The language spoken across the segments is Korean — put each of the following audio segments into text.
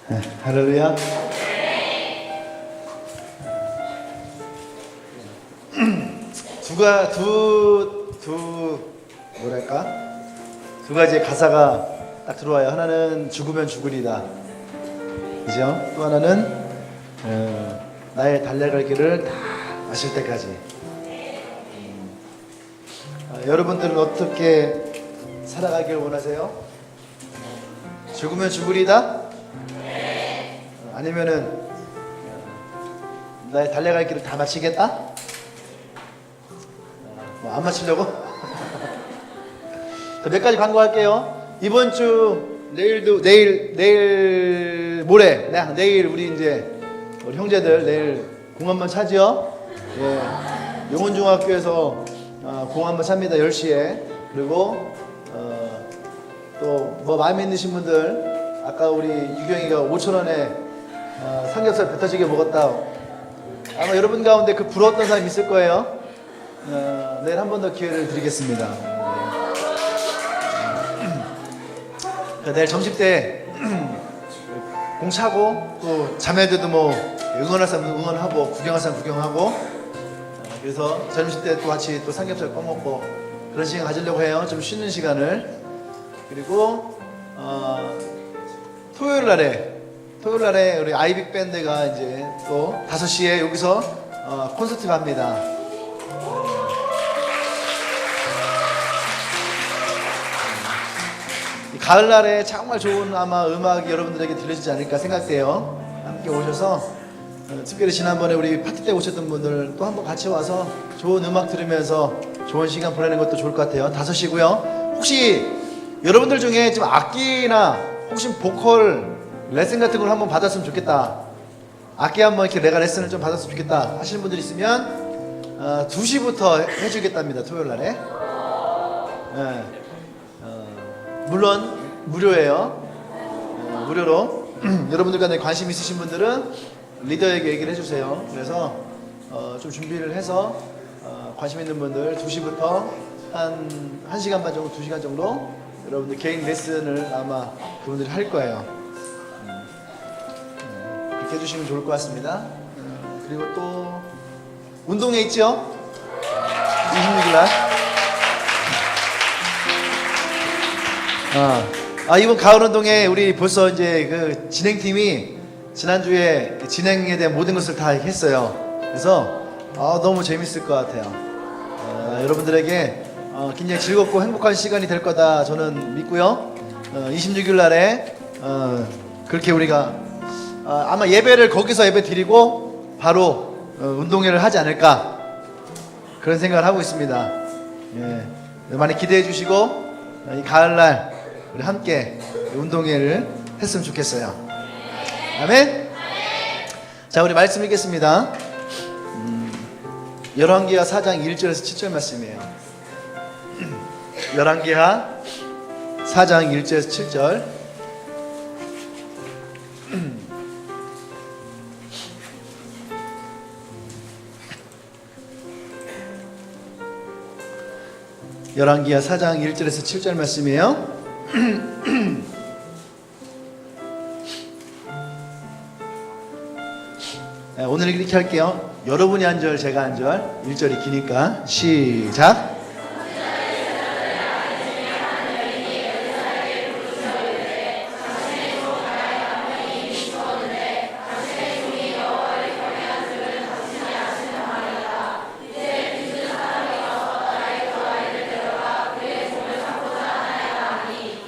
할렐루야. 뭐랄까? 두 가지의 가사가 딱 들어와요. 하나는 죽으면 죽으리다. 그죠? 또 하나는 나의 달려갈 길을 다 아실 때까지. 여러분들은 어떻게 살아가길 원하세요? 죽으면 죽으리다? 아니면은 나의 달려갈 길을 다 마치겠다? 안 마치려고? 몇 가지 광고할게요. 이번 주 내일 모레 내일 우리 이제 우리 형제들 내일 공 한번 차죠. 예, 용원중학교에서 공 한번 찹니다. 10시에. 그리고 또 뭐 마음에 있으신 분들, 아까 우리 유경이가 5,000원에 삼겹살 배 터지게 먹었다. 아마 여러분 가운데 그 부러웠던 사람 있을 거예요. 내일 한 번 더 기회를 드리겠습니다. 내일 점심 때 공 차고 또 자매들도 뭐 응원할 사람 응원하고 구경할 사람 구경하고, 그래서 점심 때 또 같이 또 삼겹살 꺼먹고 그런 시간 가지려고 해요. 좀 쉬는 시간을. 그리고 토요일 날에 우리 아이빅 밴드가 이제 또 5시에 여기서 콘서트 갑니다. 가을날에 정말 좋은 아마 음악이 여러분들에게 들려주지 않을까 생각돼요. 함께 오셔서 특별히 지난번에 우리 파티 때 오셨던 분들 또 한번 같이 와서 좋은 음악 들으면서 좋은 시간 보내는 것도 좋을 것 같아요. 5시고요. 혹시 여러분들 중에 좀 악기나 혹시 보컬 레슨 같은 걸 한번 받았으면 좋겠다, 악기 한번 이렇게 내가 레슨을 좀 받았으면 좋겠다 하시는 분들 있으면 2시부터 해주겠답니다. 토요일 날에. 네. 물론 무료예요. 무료로. 여러분들 간에 관심 있으신 분들은 리더에게 얘기를 해주세요. 그래서 좀 준비를 해서 관심 있는 분들 2시부터 한 1시간 반 정도, 2시간 정도 여러분들 개인 레슨을 아마 그분들이 할 거예요. 그렇게 해주시면 좋을 것 같습니다. 그리고 또 운동회 있죠? 26일날. 이번 가을 운동회 우리 벌써 이제 그 진행팀이 지난주에 진행에 대한 모든 것을 다 했어요. 그래서 너무 재밌을 것 같아요. 여러분들에게 굉장히 즐겁고 행복한 시간이 될 거다 저는 믿고요. 26일 날에 그렇게 우리가 아마 예배를 거기서 예배 드리고 바로 운동회를 하지 않을까, 그런 생각을 하고 있습니다. 예, 많이 기대해 주시고 이 가을날 우리 함께 운동회를 했으면 좋겠어요. 아멘. 자, 우리 말씀 읽겠습니다. 열왕기하 4장 1절에서 7절 말씀이에요. 열왕기하 4장 1절에서 7절. 열왕기하 4장 1절에서 7절 말씀이에요. 오늘 이렇게 할게요. 여러분이 한 절, 제가 한 절. 1절이 기니까 시작.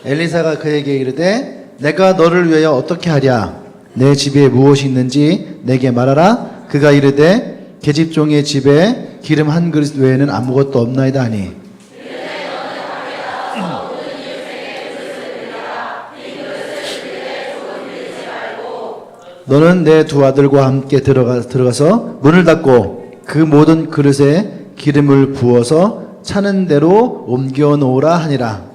엘리사가 그에게 이르되 내가 너를 위하여 어떻게 하랴? 내 집에 무엇이 있는지 내게 말하라. 그가 이르되 계집종의 집에 기름 한 그릇 외에는 아무것도 없나이다 하니. 너는 내 두 아들과 함께 들어가서 문을 닫고 그 모든 그릇에 기름을 부어서 차는 대로 옮겨 놓으라 하니라.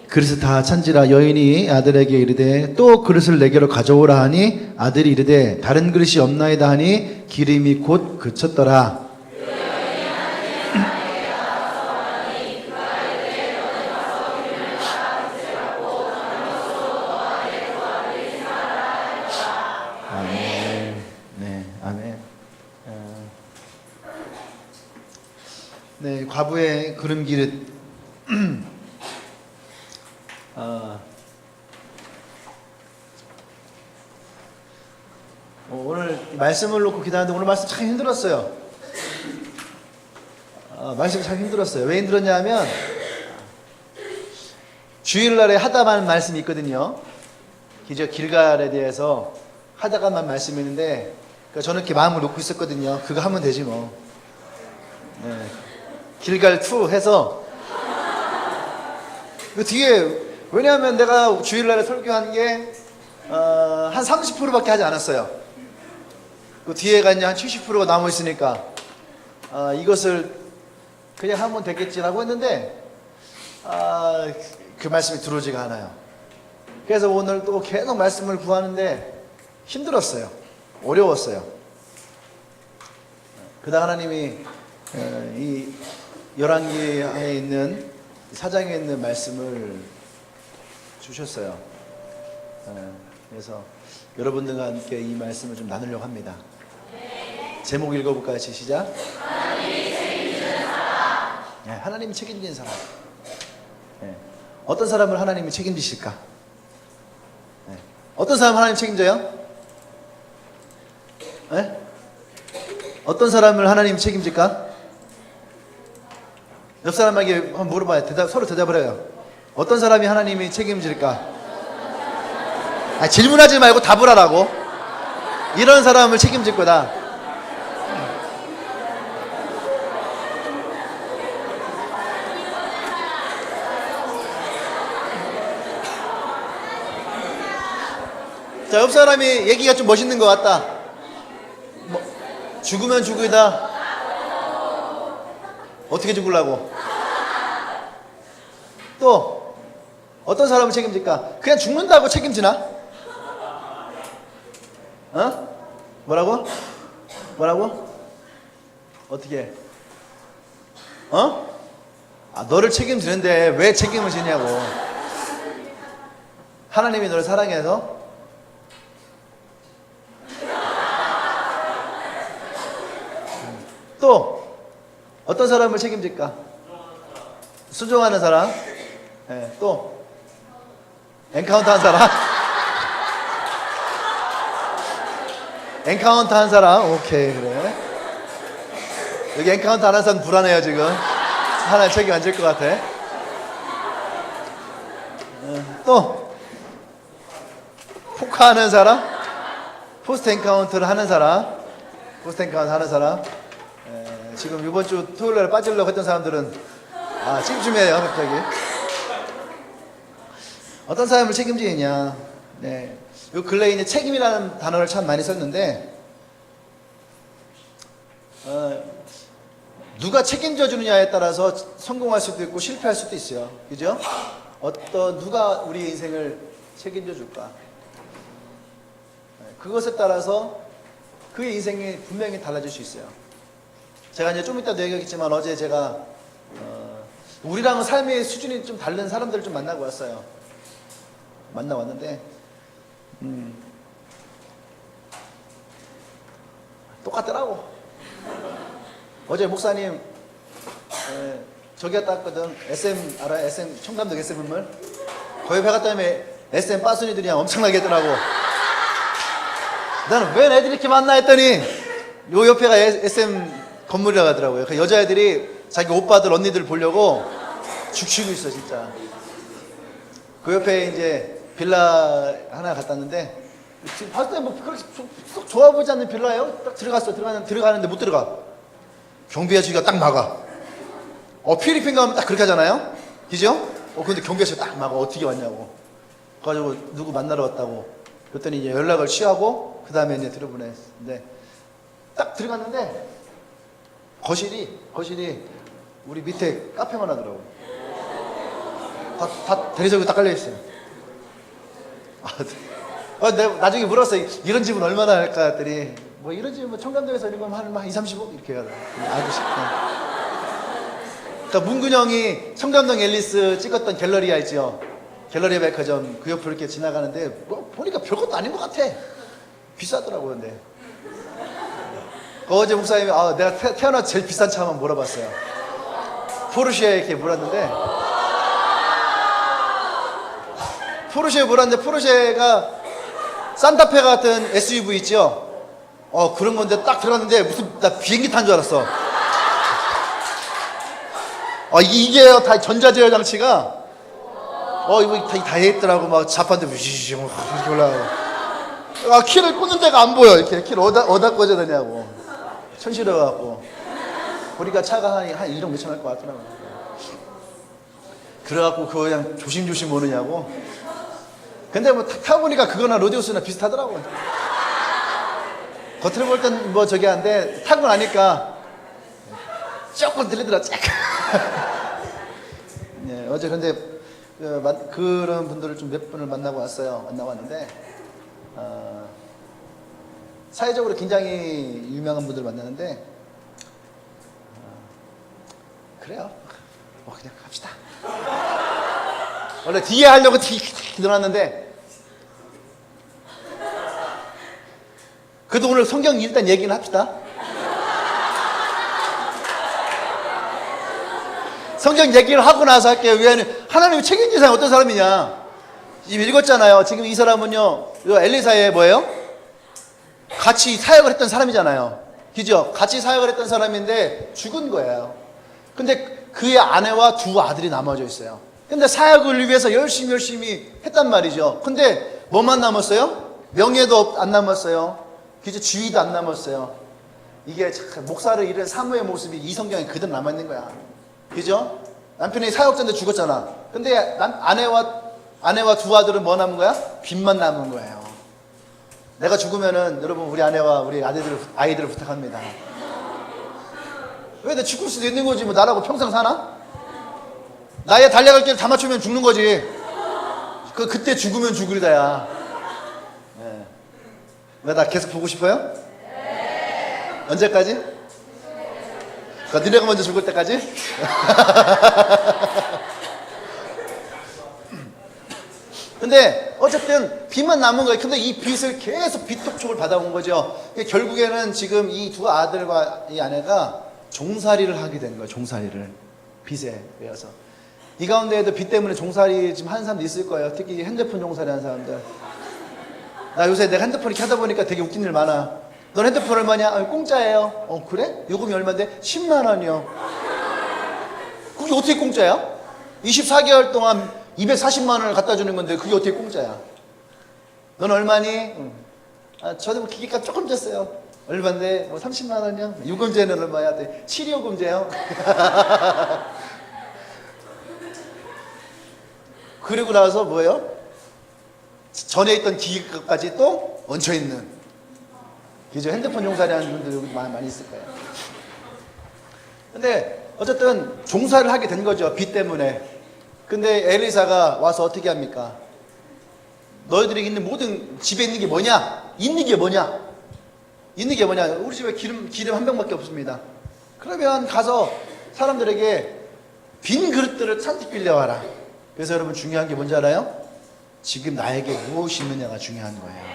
그릇을 다 찬지라. 여인이 아들에게 이르되 또 그릇을 내게로 가져오라 하니 아들이 이르되 다른 그릇이 없나이다 하니 기름이 곧 그쳤더라. 네, 과부의 구름기릇. 오늘 말씀을 놓고 기도하는데 오늘 말씀 참 힘들었어요. 말씀 참 힘들었어요. 왜 힘들었냐 하면 주일날에 하다만 말씀이 있거든요. 기저 길갈에 대해서 하다가만 말씀이 있는데 그러니까 저는 이렇게 마음을 놓고 있었거든요. 그거 하면 되지 뭐. 네. 길갈 2 해서 그 뒤에 왜냐하면 내가 주일날에 설교한 게 한 30%밖에 하지 않았어요. 그 뒤에가 이제 한 70%가 남아 있으니까 이것을 그냥 하면 되겠지라고 했는데 그 말씀이 들어오지가 않아요. 그래서 오늘 또 계속 말씀을 구하는데 힘들었어요. 어려웠어요. 그러다 하나님이 이 열왕기에 있는 4장에 있는 말씀을 주셨어요. 그래서 여러분들과 함께 이 말씀을 좀 나누려고 합니다. 제목 읽어볼까요? 같이 시작. 하나님이 책임지는 사람. 어떤 사람을 하나님이 책임지실까? 어떤 사람 하나님 책임져요? 어떤 사람을 하나님 책임질까? 옆 사람에게 한번 물어봐요. 서로 대답을 해요. 어떤 사람이 하나님이 책임질까? 질문하지 말고 답을 하라고. 이런 사람을 책임질 거다. 자, 옆 사람이 얘기가 좀 멋있는 것 같다. 죽으면 죽으다. 어떻게 죽으려고? 또 어떤 사람을 책임질까? 그냥 죽는다고 책임지나? 뭐라고? 어떻게? 너를 책임지는데 왜 책임을 지냐고. 하나님이 너를 사랑해서 또 어떤 사람을 책임질까? 수종하는 사람. 또 엔카운터 한 사람. 엔카운터 한 사람. 오케이, 그래. 여기 엔카운터 하는 사람 불안해요 지금. 하나 책임 안 질 것 같아. 또 포카하는 사람. 포스트 엔카운터를 하는 사람. 포스트 엔카운터 하는 사람. 지금 이번 주 토요일날 빠지려고 했던 사람들은 찜찜해요 갑자기. 어떤 사람을 책임지느냐. 네. 요 근래에 이제 책임이라는 단어를 참 많이 썼는데 누가 책임져 주느냐에 따라서 성공할 수도 있고 실패할 수도 있어요. 그죠? 누가 우리의 인생을 책임져 줄까? 그것에 따라서 그의 인생이 분명히 달라질 수 있어요. 제가 이제 좀 이따도 얘기하겠지만 어제 제가 우리랑은 삶의 수준이 좀 다른 사람들을 좀 만나고 왔어요. 만나왔는데 똑같더라고. 어제 목사님 저기 갔다 왔거든. SM 알아요? SM 청담동 SM 건물. 거기 배 갔다 오면 SM 빠순이들이 엄청나게 했더라고. 나는 왜 애들이 이렇게 만나 했더니 요 옆에가 SM 건물이라고 하더라고요. 그 여자애들이 자기 오빠들 언니들 보려고 죽치고 있어 진짜. 그 옆에 이제 빌라 하나 갔다 왔는데 지금 봤을 때 뭐 그렇게 쏙 좋아 보이지 않는 빌라예요. 딱 들어가는데 못 들어가. 경비 아저씨가 딱 막아. 필리핀 가면 딱 그렇게 하잖아요. 그죠? 근데 경비 아저씨가 딱 막아. 어떻게 왔냐고. 그래가지고 누구 만나러 왔다고. 그랬더니 이제 연락을 취하고 그 다음에 이제 들어보냈는데 딱 들어갔는데 거실이 우리 밑에 카페만 하더라고. 다 대리석이 딱 깔려있어요. 내가 나중에 물었어. 이런 집은 얼마나 할까 했더니 뭐 이런 집은 뭐 청담동에서 이런 거면 한 2, 30억 이렇게 가더라고. 알고 싶다. 그러니까 문근영이 청담동 앨리스 찍었던 갤러리아 있죠. 갤러리아 백화점 그 옆을 이렇게 지나가는데 뭐 보니까 별것도 아닌 것 같아. 비싸더라고요. 근데 어제 목사님이 내가 태어나서 제일 비싼 차 한번 물어봤어요. 포르쉐에 이렇게 몰았는데, 포르쉐가 산타페 같은 SUV 있죠? 그런 건데 딱 들어갔는데 무슨 나 비행기 탄 줄 알았어. 이게요, 다 전자제어 장치가, 이거 다 했더라고. 막 자판대 이렇게 올라가고. 키를 꽂는 데가 안 보여. 이렇게 키를 어디다 꽂아야 되냐고. 천실해갖고. 보니까 차가 한 1억 몇천 할 것 같더라고. 그래갖고 그거 그냥 조심조심 오느냐고. 근데 뭐 타고 보니까 그거나 로디오스나 비슷하더라고. 겉으로 볼 땐 뭐 저기 한데 타고 나니까 조금 들리더라. 네, 어제 근데 그런 분들을 좀 몇 분을 만나고 왔는데 사회적으로 굉장히 유명한 분들 만나는데 그래요. 그냥 갑시다. 원래 뒤에 하려고 넣어놨는데 그래도 오늘 성경 일단 얘기는 합시다. 성경 얘기를 하고 나서 할게요. 왜냐하면 하나님이 책임진 사람이 어떤 사람이냐. 지금 읽었잖아요. 지금 이 사람은요, 엘리사의 뭐예요? 같이 사역을 했던 사람이잖아요. 그죠? 같이 사역을 했던 사람인데 죽은 거예요. 근데 그의 아내와 두 아들이 남아져 있어요. 근데 사역을 위해서 열심히 했단 말이죠. 근데 뭐만 남았어요? 명예도 안 남았어요. 그죠? 지위도 안 남았어요. 이게 목사를 잃은 사무의 모습이 이 성경에 그대로 남아있는 거야. 그죠? 남편이 사역자인데 죽었잖아. 근데 아내와 두 아들은 뭐 남은 거야? 빚만 남은 거예요. 내가 죽으면은 여러분 우리 아내와 우리 아이들을 부탁합니다. 왜? 내 죽을 수도 있는 거지. 뭐 나라고 평생 사나? 나의 달려갈 길 다 맞추면 죽는 거지. 그때 죽으면 죽으리다야. 네. 왜 나 계속 보고 싶어요? 네. 언제까지? 니네가 먼저 죽을 때까지? 근데 어쨌든 빚만 남은 거예요. 근데 이 빚을 계속 빚독촉을 받아온 거죠. 결국에는 지금 이 두 아들과 이 아내가 종살이를 하게 된 거예요. 종살이를. 빚에 매여서. 이 가운데에도 빚 때문에 종살이 지금 하는 사람도 있을 거예요. 특히 핸드폰 종살이 하는 사람들. 나 요새 내가 핸드폰 이렇게 하다 보니까 되게 웃긴 일 많아. 넌 핸드폰 얼마냐? 공짜예요. 그래? 요금이 얼마인데? 10만 원이요. 그게 어떻게 공짜야? 24개월 동안 240만 원을 갖다 주는 건데 그게 어떻게 공짜야? 넌 얼마니? 저도 뭐 기계값 조금 줬어요. 얼마인데? 30만 원이요? 요금제는 얼마야? 7요금제요? 그리고 나서 뭐예요? 전에 있던 기계값까지 또 얹혀있는. 그죠? 핸드폰 종살이 하는 분들 여기 많이 있을 거예요. 근데 어쨌든 종살을 하게 된 거죠. 빚 때문에. 근데 엘리사가 와서 어떻게 합니까? 너희들이 있는 모든 집에 있는 게 뭐냐? 있는 게 뭐냐? 우리 집에 기름 한 병밖에 없습니다. 그러면 가서 사람들에게 빈 그릇들을 잔뜩 빌려와라. 그래서 여러분 중요한 게 뭔지 알아요? 지금 나에게 무엇이 있느냐가 중요한 거예요.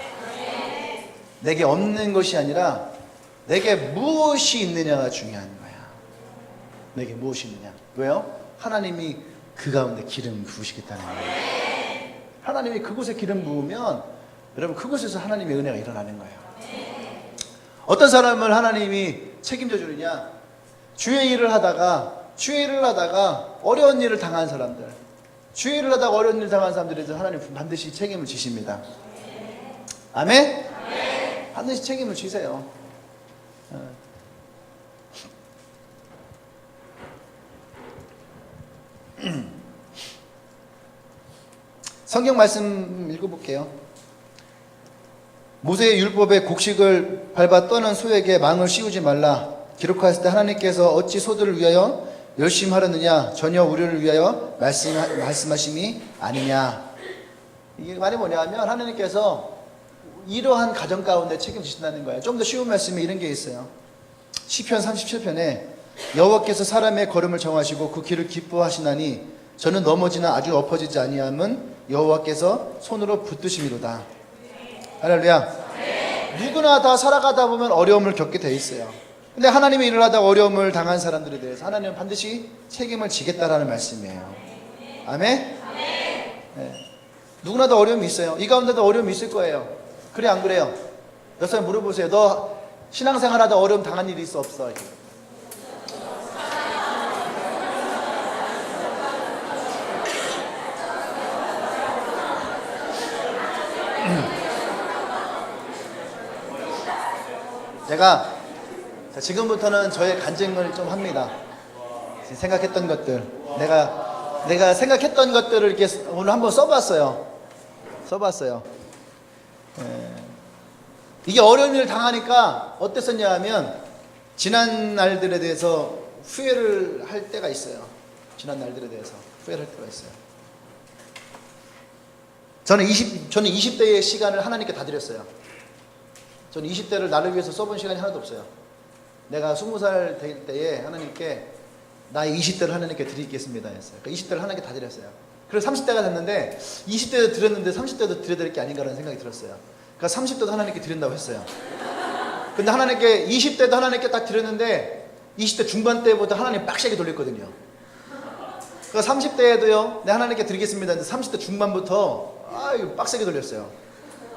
내게 없는 것이 아니라 내게 무엇이 있느냐가 중요한 거야. 내게 무엇이 있느냐. 왜요? 하나님이 그 가운데 기름 부으시겠다는 거예요. 하나님이 그곳에 기름 부으면 여러분 그곳에서 하나님의 은혜가 일어나는 거예요. 어떤 사람을 하나님이 책임져 주느냐. 주의 일을 하다가 어려운 일을 당한 사람들, 주의 일을 하다가 어려운 일을 당한 사람들에 대해서 하나님 반드시 책임을 지십니다. 아멘? 반드시 책임을 지세요. 성경 말씀 읽어볼게요. 모세의 율법에 곡식을 밟아 떠는 소에게 망을 씌우지 말라. 기록하였을 때 하나님께서 어찌 소들을 위하여 열심히 하려느냐? 전혀 우리를 위하여 말씀하심이 아니냐. 이게 말이 뭐냐 하면 하나님께서 이러한 가정 가운데 책임지신다는 거예요. 좀 더 쉬운 말씀에 이런 게 있어요. 시편 37편에 여호와께서 사람의 걸음을 정하시고 그 길을 기뻐하시나니 저는 넘어지나 아주 엎어지지 아니함은 여호와께서 손으로 붙드심이로다. 할렐루야. 누구나 다 살아가다 보면 어려움을 겪게 돼 있어요. 근데 하나님의 일을 하다가 어려움을 당한 사람들에 대해서 하나님은 반드시 책임을 지겠다라는 말씀이에요. 아멘? 네. 누구나 다 어려움이 있어요. 이 가운데도 어려움이 있을 거예요. 그래 안 그래요? 몇 사람 물어보세요. 너 신앙생활 하다 어려움 당한 일이 있어 없어? 제가 지금부터는 저의 간증을 좀 합니다. 생각했던 것들, 내가 생각했던 것들을 이렇게 오늘 한번 써봤어요. 이게 어려운 일을 당하니까 어땠었냐 하면 지난 날들에 대해서 후회를 할 때가 있어요. 지난 날들에 대해서 후회를 할 때가 있어요. 저는 20대의 시간을 하나님께 다 드렸어요. 저는 20대를 나를 위해서 써본 시간이 하나도 없어요. 내가 20살 될 때에 하나님께 나의 20대를 하나님께 드리겠습니다 했어요. 그러니까 20대를 하나님께 다 드렸어요. 그래서 30대가 됐는데 20대도 드렸는데 30대도 드려야 될 게 아닌가라는 생각이 들었어요. 그러니까 30대도 하나님께 드린다고 했어요. 근데 하나님께 20대도 하나님께 딱 드렸는데 20대 중반 때부터 하나님 빡세게 돌렸거든요. 그러니까 30대에도요, 내 하나님께 드리겠습니다 했는데 30대 중반부터 이거 빡세게 돌렸어요.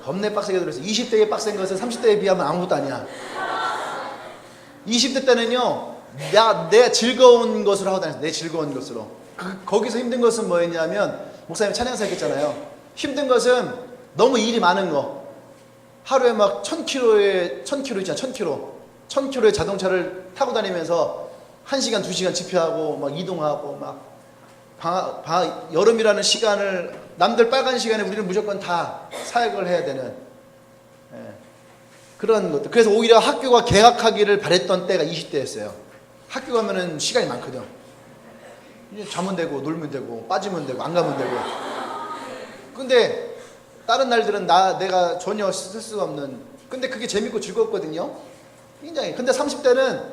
겁내 빡세게 돌렸어요. 20대에 빡센 것은 30대에 비하면 아무것도 아니야. 20대 때는요, 내 즐거운 것으로 하고 다녔어요. 내 즐거운 것으로. 거기서 힘든 것은 뭐였냐면, 목사님 찬양사 했잖아요. 힘든 것은 너무 일이 많은 거. 하루에 막 1000km 있잖아, 1000km의 자동차를 타고 다니면서 1시간, 2시간 집회하고, 막 이동하고, 여름이라는 시간을, 남들 빨간 시간에 우리는 무조건 다 사역을 해야 되는, 그런 것들. 그래서 오히려 학교가 개학하기를 바랬던 때가 20대였어요. 학교 가면은 시간이 많거든. 이제 자면 되고, 놀면 되고, 빠지면 되고, 안 가면 되고. 근데 다른 날들은 내가 전혀 쓸 수가 없는. 근데 그게 재밌고 즐겁거든요. 굉장히. 근데 30대는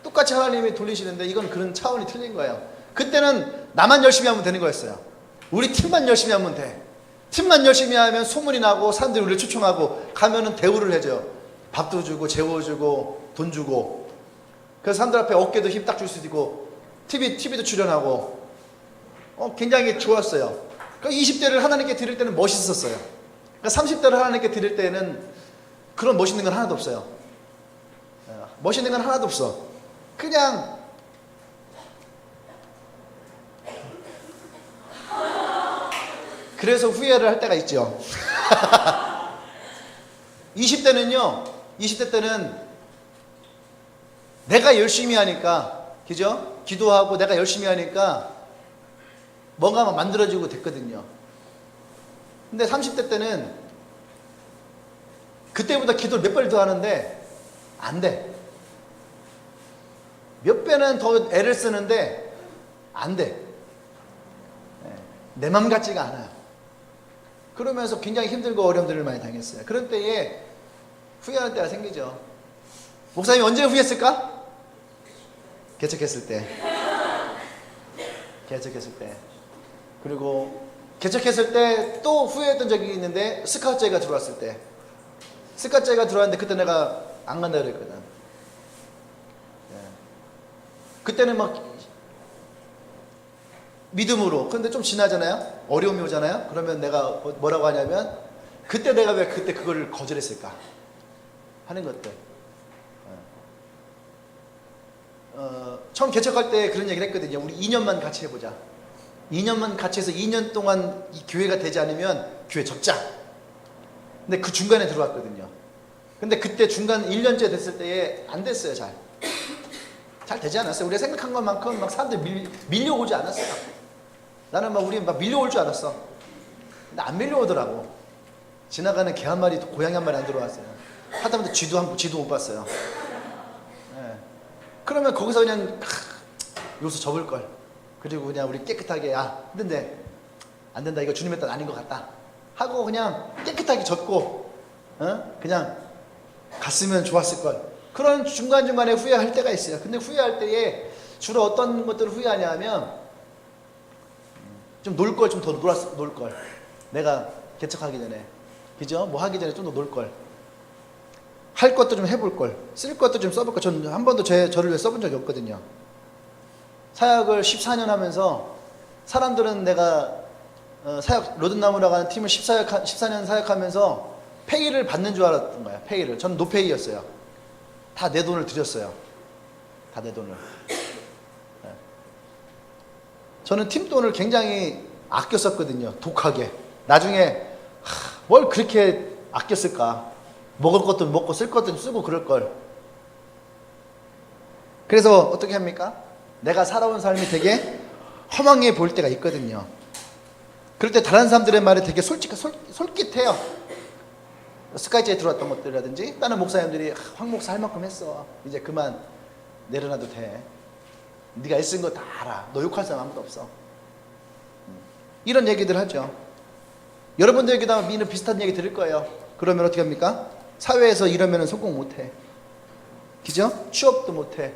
똑같이 하나님이 돌리시는데 이건 그런 차원이 틀린 거예요. 그때는 나만 열심히 하면 되는 거였어요. 우리 팀만 열심히 하면 돼. 팀만 열심히 하면 소문이 나고 사람들이 우리를 초청하고 가면은 대우를 해줘요. 밥도 주고 재워주고 돈 주고. 그래서 사람들 앞에 어깨도 힘 딱 줄 수도 있고 TV도 출연하고 굉장히 좋았어요. 그러니까 20대를 하나님께 드릴 때는 멋있었어요. 그러니까 30대를 하나님께 드릴 때는 그런 멋있는 건 하나도 없어요. 멋있는 건 하나도 없어. 그냥 그래서 후회를 할 때가 있죠. 20대 때는 내가 열심히 하니까, 그죠? 기도하고 내가 열심히 하니까 뭔가 막 만들어지고 됐거든요. 근데 30대 때는 그때보다 기도를 몇 배를 더 하는데 안 돼. 몇 배는 더 애를 쓰는데 안 돼. 내 맘 같지가 않아요. 그러면서 굉장히 힘들고 어려움들을 많이 당했어요. 그런 때에 후회하는 때가 생기죠. 목사님 언제 후회했을까? 개척했을 때. 그리고 개척했을 때 또 후회했던 적이 있는데 스카우트제가 들어왔을 때. 스카우트제가 들어왔는데 그때 내가 안 간다 그랬거든. 그때는 막 믿음으로. 근데 좀 지나잖아요. 어려움이 오잖아요. 그러면 내가 뭐라고 하냐면 그때 내가 왜 그때 그걸 거절했을까 하는 것들. 처음 개척할 때 그런 얘기를 했거든요. 우리 2년만 같이 해보자. 2년만 같이 해서 2년 동안 이 교회가 되지 않으면 교회 접자. 근데 그 중간에 들어왔거든요. 근데 그때 중간 1년째 됐을 때에 안 됐어요. 잘 되지 않았어요. 우리가 생각한 것만큼 막 사람들이 밀려오지 않았어요. 나는 우리 밀려올 줄 알았어. 근데 안 밀려오더라고. 지나가는 개 한 마리, 고양이 한 마리 안 들어왔어요. 하다못해 쥐도 못 봤어요. 그러면 거기서 그냥 여기서 접을걸. 그리고 그냥 우리 깨끗하게 힘든데 안 된다. 이거 주님의 뜻 아닌 것 같다. 하고 그냥 깨끗하게 접고 그냥 갔으면 좋았을걸. 그런 중간중간에 후회할 때가 있어요. 근데 후회할 때에 주로 어떤 것들을 후회하냐 하면 좀 놀 걸 좀 더 놀 걸. 내가 개척하기 전에. 그죠? 뭐 하기 전에 좀 더 놀 걸. 할 것도 좀 해볼 걸, 쓸 것도 좀 써볼 걸. 저는 한 번도 저를 위해 써본 적이 없거든요. 사역을 14년 하면서 사람들은 내가 사역 로든나무라고 하는 팀을 14년 사역하면서 페이를 받는 줄 알았던 거야. 페이를. 저는 노페이였어요. 다 내 돈을 들였어요. 다 내 돈을. 네. 저는 팀 돈을 굉장히 아껴 썼거든요. 독하게. 나중에 뭘 그렇게 아껴 쓸까. 먹을 것도 먹고 쓸 것도 쓰고 그럴 걸. 그래서 어떻게 합니까? 내가 살아온 삶이 되게 허망해 보일 때가 있거든요. 그럴 때 다른 사람들의 말에 되게 솔깃해요. 스카이지에 들어왔던 것들이라든지 다른 목사님들이 황 목사 할 만큼 했어. 이제 그만 내려놔도 돼. 네가 애쓴 거 다 알아. 너 욕할 사람 아무도 없어. 이런 얘기들 하죠. 여러분들에게도 미는 비슷한 얘기 들을 거예요. 그러면 어떻게 합니까? 사회에서 이러면 성공 못해. 그죠? 취업도 못해.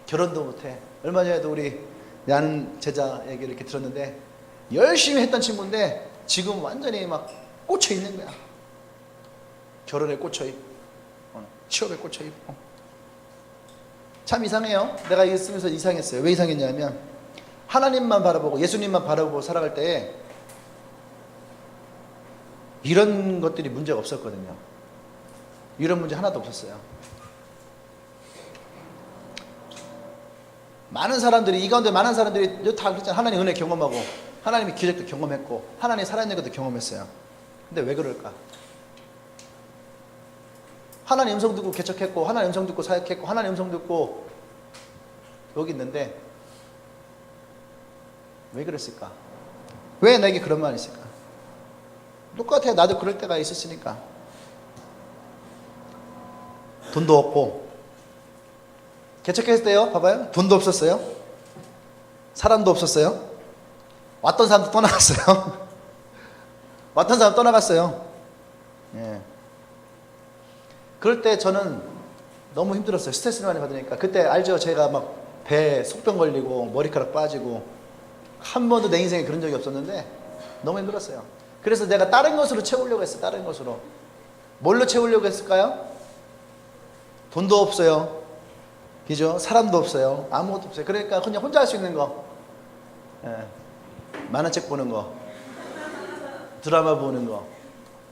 결혼도 못해. 얼마 전에도 우리 아는 제자 얘기를 이렇게 들었는데 열심히 했던 친구인데 지금 완전히 막 꽂혀 있는 거야. 결혼에 꽂혀 있고 취업에 꽂혀 있고. 참 이상해요. 내가 이거 쓰면서 이상했어요. 왜 이상했냐면 하나님만 바라보고 예수님만 바라보고 살아갈 때 이런 것들이 문제가 없었거든요. 이런 문제 하나도 없었어요. 많은 사람들이, 이 가운데 많은 사람들이 다 그랬잖아요. 하나님 은혜 경험하고 하나님의 기적도 경험했고 하나님 살아있는 것도 경험했어요. 근데 왜 그럴까? 하나님 음성 듣고 개척했고 하나님 음성 듣고 사역했고 하나님 음성 듣고 여기 있는데 왜 그랬을까? 왜 내게 그런 말이 있을까? 똑같아요. 나도 그럴 때가 있었으니까. 돈도 없고 개척했을 때요. 봐봐요. 돈도 없었어요. 사람도 없었어요. 왔던 사람도 떠나갔어요. 왔던 사람 떠나갔어요. 예. 그럴 때 저는 너무 힘들었어요. 스트레스를 많이 받으니까. 그때 알죠? 제가 막 배에 속병 걸리고 머리카락 빠지고 한 번도 내 인생에 그런 적이 없었는데 너무 힘들었어요. 그래서 내가 다른 것으로 채우려고 했어요. 다른 것으로. 뭘로 채우려고 했을까요? 돈도 없어요. 그죠? 사람도 없어요. 아무것도 없어요. 그러니까 그냥 혼자 할 수 있는 거. 예. 만화책 보는 거. 드라마 보는 거.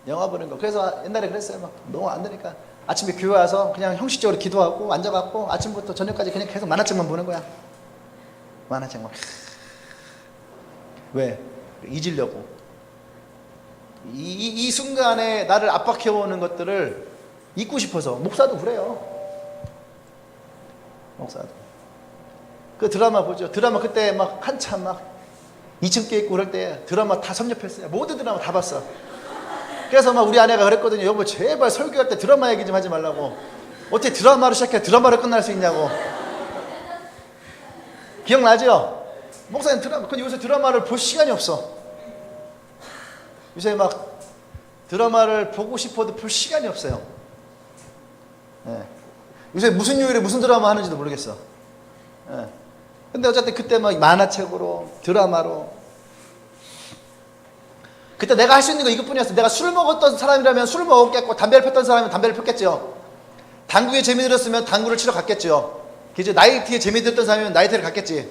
영화 보는 거. 그래서 옛날에 그랬어요. 막 너무 안 되니까 아침에 교회 와서 그냥 형식적으로 기도하고 앉아갖고 아침부터 저녁까지 그냥 계속 만화책만 보는 거야. 만화책만. 왜? 잊으려고. 이 순간에 나를 압박해오는 것들을 잊고 싶어서. 목사도 그래요. 목사도. 그 드라마 보죠. 드라마 그때 막 한참 막 2층 께 있고 그럴 때 드라마 다 섭렵했어요. 모든 드라마 다 봤어. 그래서 막 우리 아내가 그랬거든요. 여보 제발 설교할 때 드라마 얘기 좀 하지 말라고. 어떻게 드라마로 시작해 드라마로 끝날 수 있냐고. 기억나죠? 목사님 드라마. 근데 요새 드라마를 볼 시간이 없어. 요새 막 드라마를 보고 싶어도 볼 시간이 없어요. 네. 요새 무슨 요일에 무슨 드라마 하는지도 모르겠어. 네. 근데 어쨌든 그때 막 만화책으로 드라마로. 그때 내가 할 수 있는 거 이것뿐이었어. 내가 술 먹었던 사람이라면 술을 먹었겠고 담배를 폈던 사람이면 담배를 폈겠죠. 당구에 재미 들었으면 당구를 치러 갔겠죠. 그죠? 나이트에 재미 들었던 사람이면 나이트를 갔겠지.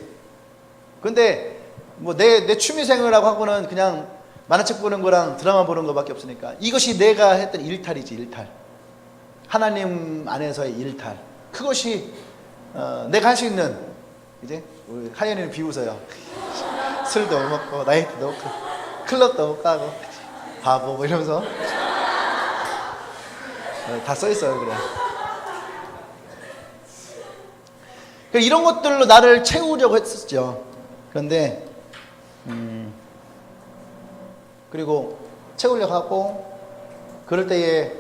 근데 뭐 내 취미생활이라고 하고는 그냥 만화책 보는 거랑 드라마 보는 거밖에 없으니까 이것이 내가 했던 일탈이지. 일탈. 하나님 안에서의 일탈. 그것이 내가 할 수 있는. 이제 우리 하연이는 비웃어요. 술도 못 먹고 나이트도 먹고 클럽도 못 가고 바보 뭐 이러면서 다 써있어요. 그래. 이런 것들로 나를 채우려고 했었죠. 그런데 그리고 채우려고 하고 그럴 때에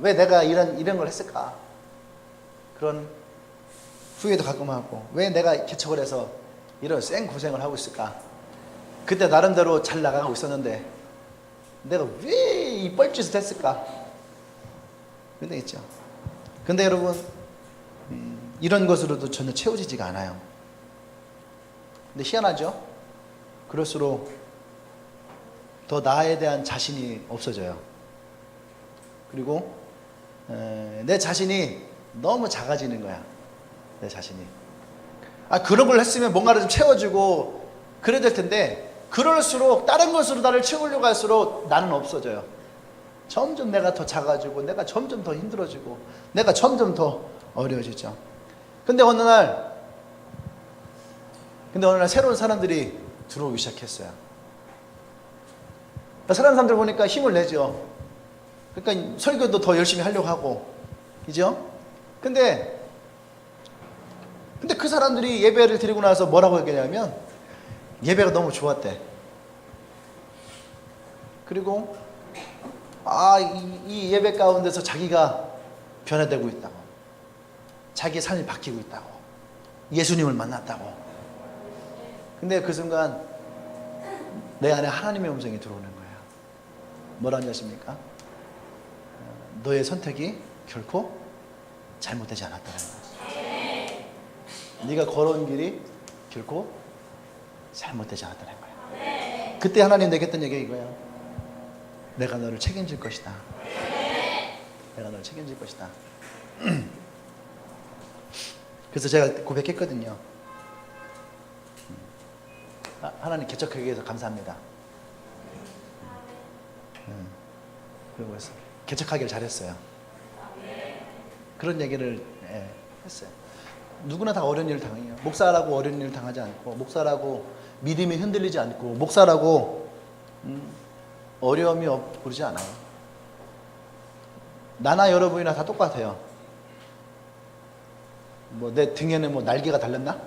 왜 내가 이런 걸 했을까? 그런 후회도 가끔 하고 왜 내가 개척을 해서 이런 생 고생을 하고 있을까? 그때 나름대로 잘 나가고 있었는데 내가 왜 이 뻘짓을 했을까? 그런 데 있죠. 근데 여러분 이런 것으로도 전혀 채워지지가 않아요. 근데 희한하죠? 그럴수록 더 나에 대한 자신이 없어져요. 그리고 내 자신이 너무 작아지는 거야. 내 자신이. 그런 걸 했으면 뭔가를 좀 채워주고 그래야 될 텐데, 그럴수록 다른 것으로 나를 채우려고 할수록 나는 없어져요. 점점 내가 더 작아지고, 내가 점점 더 힘들어지고, 내가 점점 더 어려워지죠. 근데 어느 날 새로운 사람들이 들어오기 시작했어요. 새로운 사람들 보니까 힘을 내죠. 그러니까 설교도 더 열심히 하려고 하고, 그죠? 근데 그 사람들이 예배를 드리고 나서 뭐라고 얘기하냐면, 예배가 너무 좋았대. 그리고 이 예배 가운데서 자기가 변화되고 있다고, 자기의 삶이 바뀌고 있다고, 예수님을 만났다고. 근데 그 순간 내 안에 하나님의 음성이 들어오는 거예요. 뭐라는 것입니까? 너의 선택이 결코 잘못되지 않았다는 거예요. 네가 걸어온 길이 결코 잘못되지 않았다는 거예요. 그때 하나님 내게 했던 얘기가 이거예요. 내가 너를 책임질 것이다. 내가 너를 책임질 것이다. 그래서 제가 고백했거든요. 하나님 개척하기 위해서 감사합니다. 그리고 개척하기를 잘했어요. 그런 얘기를 했어요. 누구나 다 어려운 일을 당해요. 목사라고 어려운 일을 당하지 않고, 목사라고 믿음이 흔들리지 않고, 목사라고 어려움이 없고 그러지 않아요. 나나 여러분이나 다 똑같아요. 내 등에는 날개가 달렸나?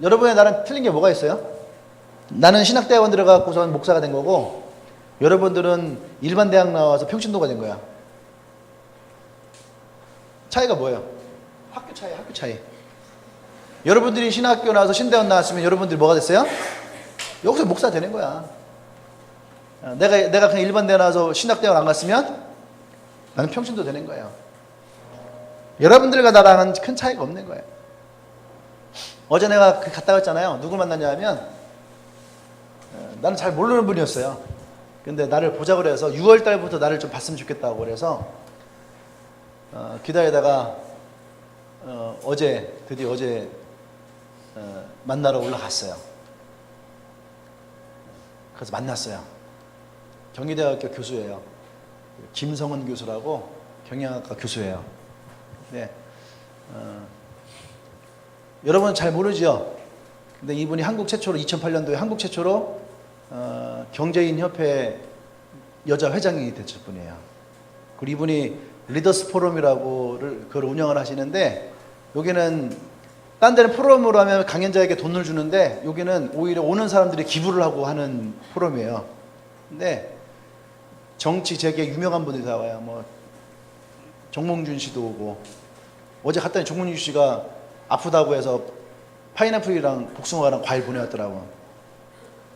여러분의 나랑 틀린 게 뭐가 있어요? 나는 신학대학원 들어가고서 목사가 된 거고, 여러분들은 일반 대학 나와서 평신도가 된 거야. 차이가 뭐예요? 학교 차이. 여러분들이 신학교 나와서 신대원 나왔으면 여러분들이 뭐가 됐어요? 여기서 목사 되는 거야. 내가 그냥 일반 대학 나와서 신학대학원 안 갔으면 나는 평신도 되는 거예요. 여러분들과 나랑은 큰 차이가 없는 거예요. 어제 내가 갔다 왔잖아요. 누굴 만났냐 하면, 나는 잘 모르는 분이었어요. 근데 나를 보자고 그래서 6월 달부터 나를 좀 봤으면 좋겠다고 그래서 기다리다가 드디어 어제 만나러 올라갔어요. 그래서 만났어요. 경희대학교 교수예요. 김성은 교수라고 경영학과 교수예요. 네. 여러분 잘 모르죠? 근데 이분이 한국 최초로 2008년도에 한국 최초로 경제인협회 여자 회장이 됐을 분이에요. 그리고 이분이 리더스 포럼이라고 그걸 운영을 하시는데, 여기는 딴 데는 포럼으로 하면 강연자에게 돈을 주는데, 여기는 오히려 오는 사람들이 기부를 하고 하는 포럼이에요. 근데 정치 재계 유명한 분들이 다 와요. 정몽준 씨도 오고, 어제 갔더니 정몽준 씨가 아프다고 해서 파인애플이랑 복숭아랑 과일 보내왔더라고.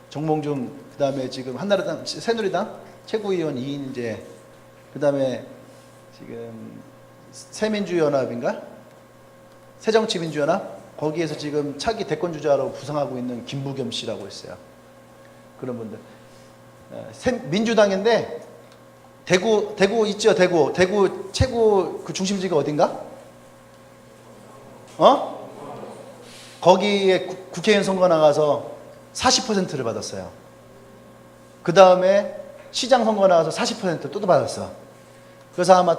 정몽준, 그 다음에 지금 한나라당, 새누리당 최고위원 이인재, 그 다음에 지금 새민주연합인가? 새정치민주연합? 거기에서 지금 차기 대권주자로 부상하고 있는 김부겸 씨라고 있어요. 그런 분들. 민주당인데, 대구 있죠, 대구 최고 그 중심지가 어딘가? 거기에 국회의원 선거 나가서 40%를 받았어요. 그 다음에 시장 선거 나가서 40% 또 받았어. 그래서 아마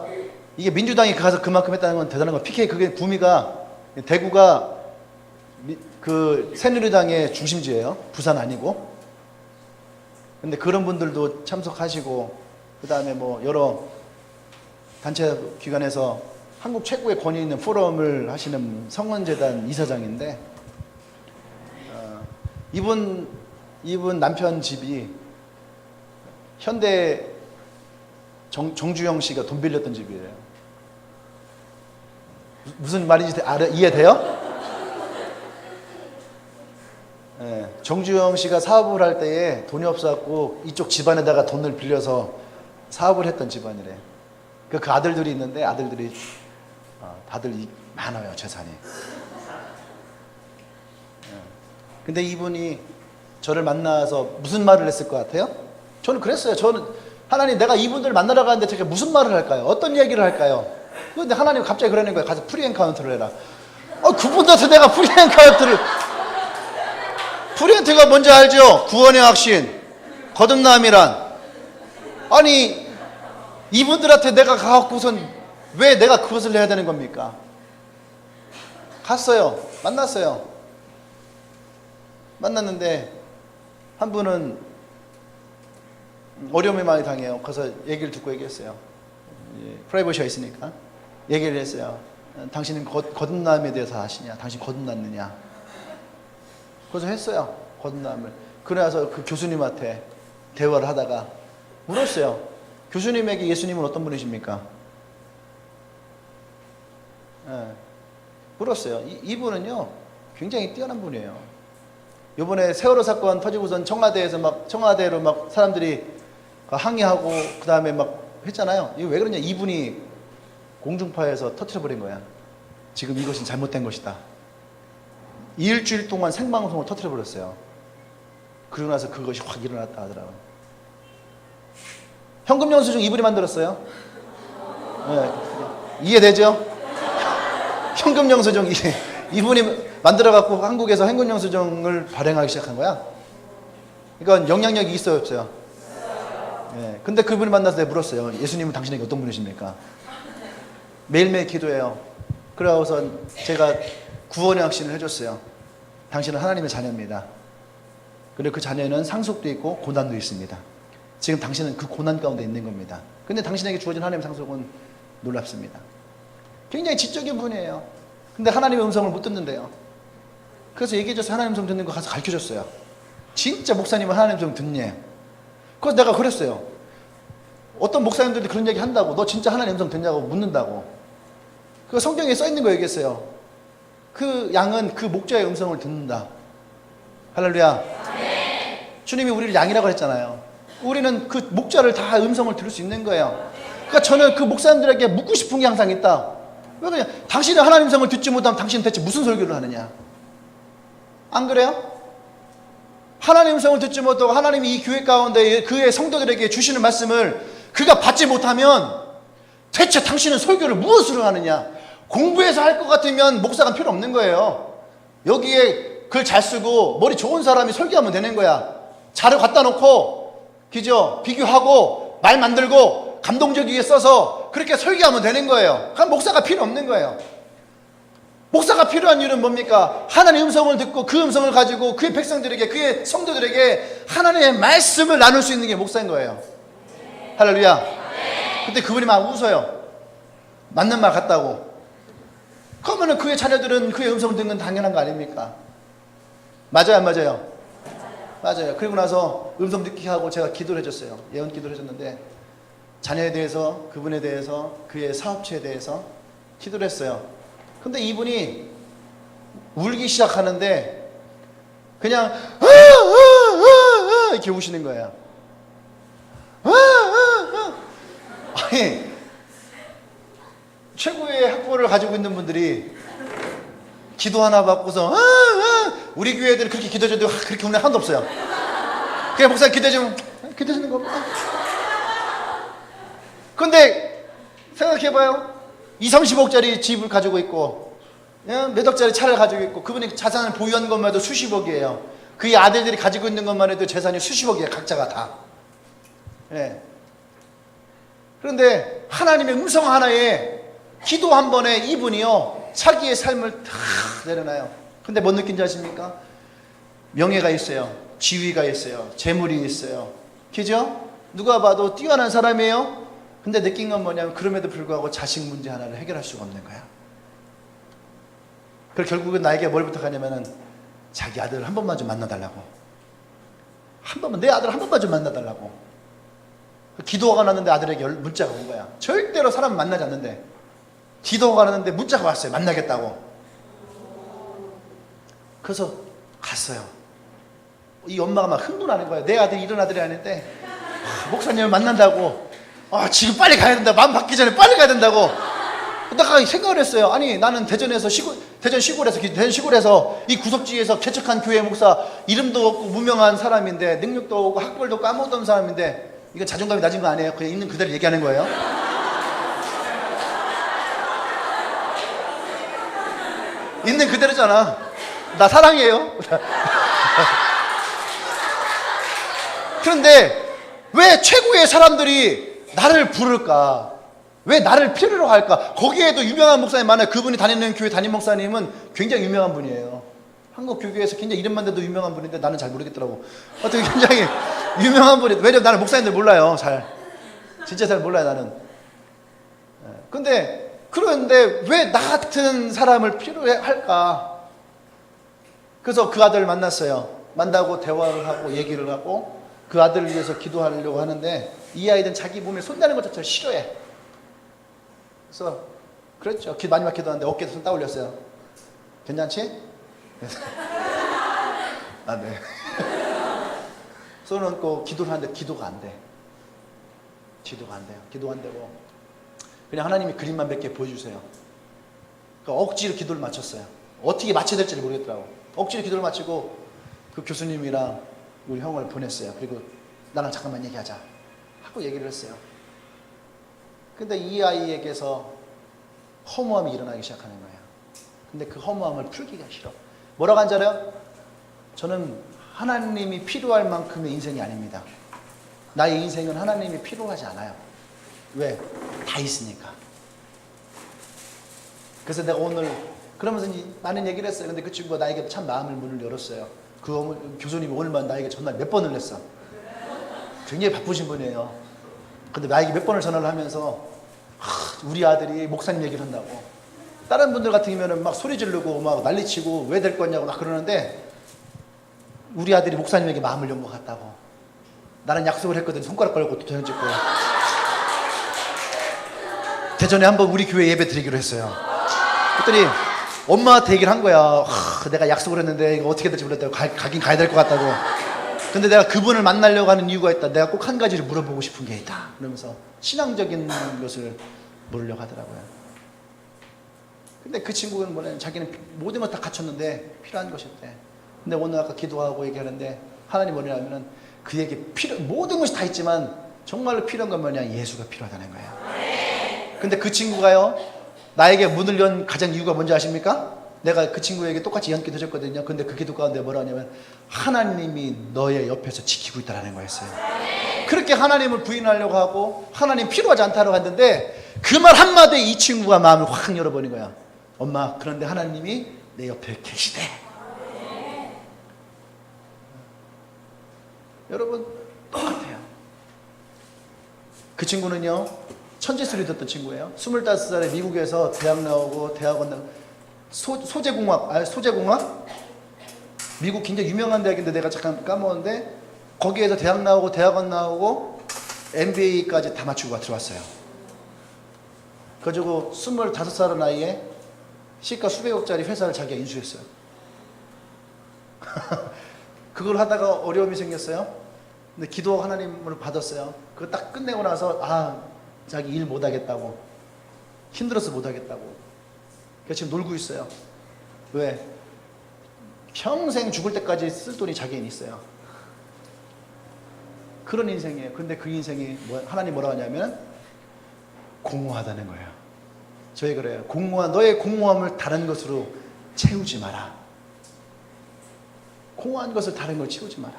이게 민주당이 가서 그만큼 했다는 건 대단한 거. PK 그게 구미가, 대구가 그 새누리당의 중심지예요. 부산 아니고. 근데 그런 분들도 참석하시고, 그 다음에 여러 단체 기관에서 한국 최고의 권위 있는 포럼을 하시는 성원재단 이사장인데, 이분 남편 집이 현대 정주영 씨가 돈 빌렸던 집이에요. 무슨 말인지 이해돼요? 네, 정주영 씨가 사업을 할 때에 돈이 없어갖고 이쪽 집안에다가 돈을 빌려서 사업을 했던 집안이래. 그 아들들이 있는데, 아들들이 다들 많아요, 재산이. 근데 이분이 저를 만나서 무슨 말을 했을 것 같아요? 저는 그랬어요. 저는 하나님, 내가 이분들 만나러 가는데 제가 무슨 말을 할까요? 어떤 얘기를 할까요? 근데 하나님 갑자기 그러는 거예요. 가서 프리엔카운트를 해라. 그분한테 내가 프리엔카운트를. 프리엔트가 뭔지 알죠? 구원의 확신, 거듭남이란. 아니, 이분들한테 내가 가갖고선 왜 내가 그것을 해야 되는 겁니까? 갔어요. 만났어요. 만났는데 한 분은 어려움을 많이 당해요. 가서 얘기를 듣고 얘기했어요. 프라이버시가 있으니까 얘기를 했어요. 당신은 거듭남에 대해서 아시냐? 당신 거듭났느냐? 그래서 했어요. 거듭남을. 그래서 그 교수님한테 대화를 하다가 물었어요. 교수님에게 예수님은 어떤 분이십니까? 물었어요. 이분은요 굉장히 뛰어난 분이에요. 요번에 세월호 사건 터지고선 청와대로 막 사람들이 항의하고 그 다음에 막 했잖아요. 이거 왜 그러냐? 이분이 공중파에서 터뜨려버린 거야. 지금 이것은 잘못된 것이다. 일주일 동안 생방송을 터뜨려버렸어요. 그러고 나서 그것이 확 일어났다 하더라고요. 현금 영수증 이분이 만들었어요. 네. 이해되죠? 현금 영수증 이분이 만들어갖고 한국에서 현금 영수증을 발행하기 시작한 거야. 그러니까 영향력이 있어요, 없어요? 네. 근데 그분이 만나서 내가 물었어요. 예수님은 당신에게 어떤 분이십니까? 매일매일 기도해요. 그러고서 제가 구원의 확신을 해줬어요. 당신은 하나님의 자녀입니다. 그리고 그 자녀는 상속도 있고 고난도 있습니다. 지금 당신은 그 고난 가운데 있는 겁니다. 근데 당신에게 주어진 하나님의 상속은 놀랍습니다. 굉장히 지적인 분이에요. 근데 하나님의 음성을 못 듣는데요. 그래서 얘기해줘서 하나님 음성 듣는 거 가서 가르쳐줬어요. 진짜 목사님은 하나님 음성 듣냐? 그래서 내가 그랬어요. 어떤 목사님들이 그런 얘기 한다고. 너 진짜 하나님 음성 듣냐고 묻는다고. 그 성경에 써 있는 거 얘기했어요. 그 양은 그 목자의 음성을 듣는다. 할렐루야. 주님이 우리를 양이라고 했잖아요. 우리는 그 목자를 다 음성을 들을 수 있는 거예요. 그러니까 저는 그 목사님들에게 묻고 싶은 게 항상 있다. 왜 그러냐? 당신이 하나님 음성을 듣지 못하면 당신은 대체 무슨 설교를 하느냐? 안 그래요? 하나님 음성을 듣지 못하고 하나님이 이 교회 가운데 그의 성도들에게 주시는 말씀을 그가 받지 못하면 대체 당신은 설교를 무엇으로 하느냐? 공부해서 할 것 같으면 목사가 필요 없는 거예요. 여기에 글 잘 쓰고 머리 좋은 사람이 설교하면 되는 거야. 자료 갖다 놓고, 그죠? 비교하고 말 만들고 감동적이게 써서 그렇게 설교하면 되는 거예요. 그럼 목사가 필요 없는 거예요. 목사가 필요한 이유는 뭡니까? 하나님의 음성을 듣고 그 음성을 가지고 그의 백성들에게, 그의 성도들에게 하나님의 말씀을 나눌 수 있는 게 목사인 거예요. 할렐루야. 근데 그분이 막 웃어요. 맞는 말 같다고. 그러면은 그의 자녀들은 그의 음성을 듣는 당연한 거 아닙니까? 맞아요, 안 맞아요? 맞아요. 그리고 나서 음성 듣게 하고 제가 기도를 해줬어요. 예언 기도를 해줬는데 자녀에 대해서, 그분에 대해서, 그의 사업체에 대해서 기도를 했어요. 근데 이분이 울기 시작하는데 그냥 이렇게 우시는 거예요. 아니, 최고의 학벌을 가지고 있는 분들이 기도 하나 받고서 우리 교회 애들이 그렇게 기도해줘도 그렇게 우는 하나도 없어요. 그냥 목사님 기도해주면 기도해주는 겁니다. 근데 생각해봐요. 20-30억짜리 집을 가지고 있고 몇 억짜리 차를 가지고 있고 그분이 자산을 보유한 것만 해도 수십억이에요. 그의 아들들이 가지고 있는 것만 해도 재산이 수십억이에요. 각자가 다. 네. 그런데 하나님의 음성 하나에 기도 한 번에 이분이요 자기의 삶을 다 내려놔요. 근데 뭔 느낌인지 아십니까? 명예가 있어요. 지위가 있어요. 재물이 있어요. 그죠? 누가 봐도 뛰어난 사람이에요. 근데 느낀 건 뭐냐면 그럼에도 불구하고 자식 문제 하나를 해결할 수가 없는 거야. 그래서 결국은 나에게 뭘 부탁하냐면은 자기 아들을 한 번만 좀 만나달라고. 한 번만, 내 아들 한 번만 좀 만나달라고. 기도가 났는데 아들에게 문자가 온 거야. 절대로 사람 만나지 않는데 기도가 났는데 문자가 왔어요. 만나겠다고. 그래서 갔어요. 이 엄마가 막 흥분하는 거야. 내 아들이 이런 아들이 아닌데 목사님을 만난다고. 지금 빨리 가야 된다. 마음 바뀌기 전에 빨리 가야 된다고. 내가 생각을 했어요. 아니 나는 대전 시골에서 이 구석지에서 개척한 교회 목사, 이름도 없고 무명한 사람인데 능력도 없고 학벌도 없고 아무것도 없는 사람인데 이건 자존감이 낮은 거 아니에요. 그냥 있는 그대로 얘기하는 거예요. 있는 그대로잖아. 나 사랑해요. 그런데 왜 최고의 사람들이 나를 부를까? 왜 나를 필요로 할까? 거기에도 유명한 목사님 많아요. 그분이 다니는 교회 담임 목사님은 굉장히 유명한 분이에요. 한국 교회에서 굉장히 이름만 대도 유명한 분인데 나는 잘 모르겠더라고. 어떻게 굉장히 유명한 분이, 왜냐면 나는 목사님들 몰라요. 진짜 잘 몰라요, 나는. 그런데 왜 나 같은 사람을 필요해 할까? 그래서 그 아들을 만났어요. 만나고 대화를 하고 얘기를 하고 그 아들을 위해서 기도하려고 하는데 이 아이는 자기 몸에 손대는 것 자체를 싫어해. 그래서 그랬죠. 마지막 기도하는데 어깨에 손 따올렸어요. 괜찮지? 아, 네. 손을 얹고 기도를 하는데 기도가 안 돼. 기도가 안 돼요. 기도가 안 되고 그냥 하나님이 그림만 몇 개 보여주세요. 그러니까 억지로 기도를 마쳤어요. 어떻게 마쳐야 될지를 모르겠더라고. 억지로 기도를 마치고 그 교수님이랑 우리 형을 보냈어요. 그리고 나랑 잠깐만 얘기하자 하고 얘기를 했어요. 근데 이 아이에게서 허무함이 일어나기 시작하는 거예요. 근데 그 허무함을 풀기가 싫어. 뭐라고 한지 알아요? 저는 하나님이 필요할 만큼의 인생이 아닙니다. 나의 인생은 하나님이 필요하지 않아요. 왜? 다 있으니까. 그래서 내가 오늘 그러면서 많은 얘기를 했어요. 근데 그 친구가 나에게 참 마음을 문을 열었어요. 그 교수님이 오늘만 나에게 전화를 몇 번을 했어. 굉장히 바쁘신 분이에요. 근데 나에게 몇 번을 전화를 하면서 우리 아들이 목사님 얘기를 한다고. 다른 분들 같으면 막 소리 지르고 막 난리치고 왜 될 거냐고 막 그러는데 우리 아들이 목사님에게 마음을 연 것 같다고. 나는 약속을 했거든. 손가락 걸고 또 도장 찍고. 대전에 한번 우리 교회 예배 드리기로 했어요. 그랬더니 엄마한테 얘기를 한 거야. 내가 약속을 했는데 이거 어떻게 될지 모르겠다고. 가긴 가야 될 것 같다고. 근데 내가 그분을 만나려고 하는 이유가 있다. 내가 꼭 한 가지를 물어보고 싶은 게 있다. 그러면서 신앙적인 것을 물으려고 하더라고요. 근데 그 친구는 뭐냐면 자기는 모든 걸 다 갖췄는데 필요한 것이 없대. 근데 오늘 아까 기도하고 얘기하는데 하나님 뭐냐면은 그에게 모든 것이 다 있지만 정말로 필요한 건 뭐냐? 예수가 필요하다는 거예요. 근데 그 친구가요, 나에게 문을 연 가장 이유가 뭔지 아십니까? 내가 그 친구에게 똑같이 연기도 해줬거든요. 근데 그 기도 가운데 뭐라 하냐면 하나님이 너의 옆에서 지키고 있다는 거였어요. 그렇게 하나님을 부인하려고 하고 하나님 필요하지 않다고 했는데 그 말 한마디에 이 친구가 마음을 확 열어버린 거야. 엄마, 그런데 하나님이 내 옆에 계시대. 여러분 똑같아요. 그 친구는요 천재 소리 듣던 친구예요. 25살에 미국에서 대학 나오고 대학원 나오고 소재공학? 미국 굉장히 유명한 대학인데 내가 잠깐 까먹었는데 거기에서 대학 나오고 대학원 나오고 MBA까지 다 맞추고 들어왔어요. 그래가지고 25살 나이에 시가 수백억짜리 회사를 자기가 인수했어요. 그걸 하다가 어려움이 생겼어요. 근데 기도 하나님을 받았어요. 그거 딱 끝내고 나서 자기 일 못하겠다고, 힘들어서 못하겠다고. 그래서 지금 놀고 있어요. 왜? 평생 죽을 때까지 쓸 돈이 자기는 있어요. 그런 인생이에요. 근데 그 인생이 하나님 뭐라고 하냐면 공허하다는 거예요. 저희 그래요. 너의 공허함을 다른 것으로 채우지 마라. 공허한 것을 다른 걸 채우지 마라.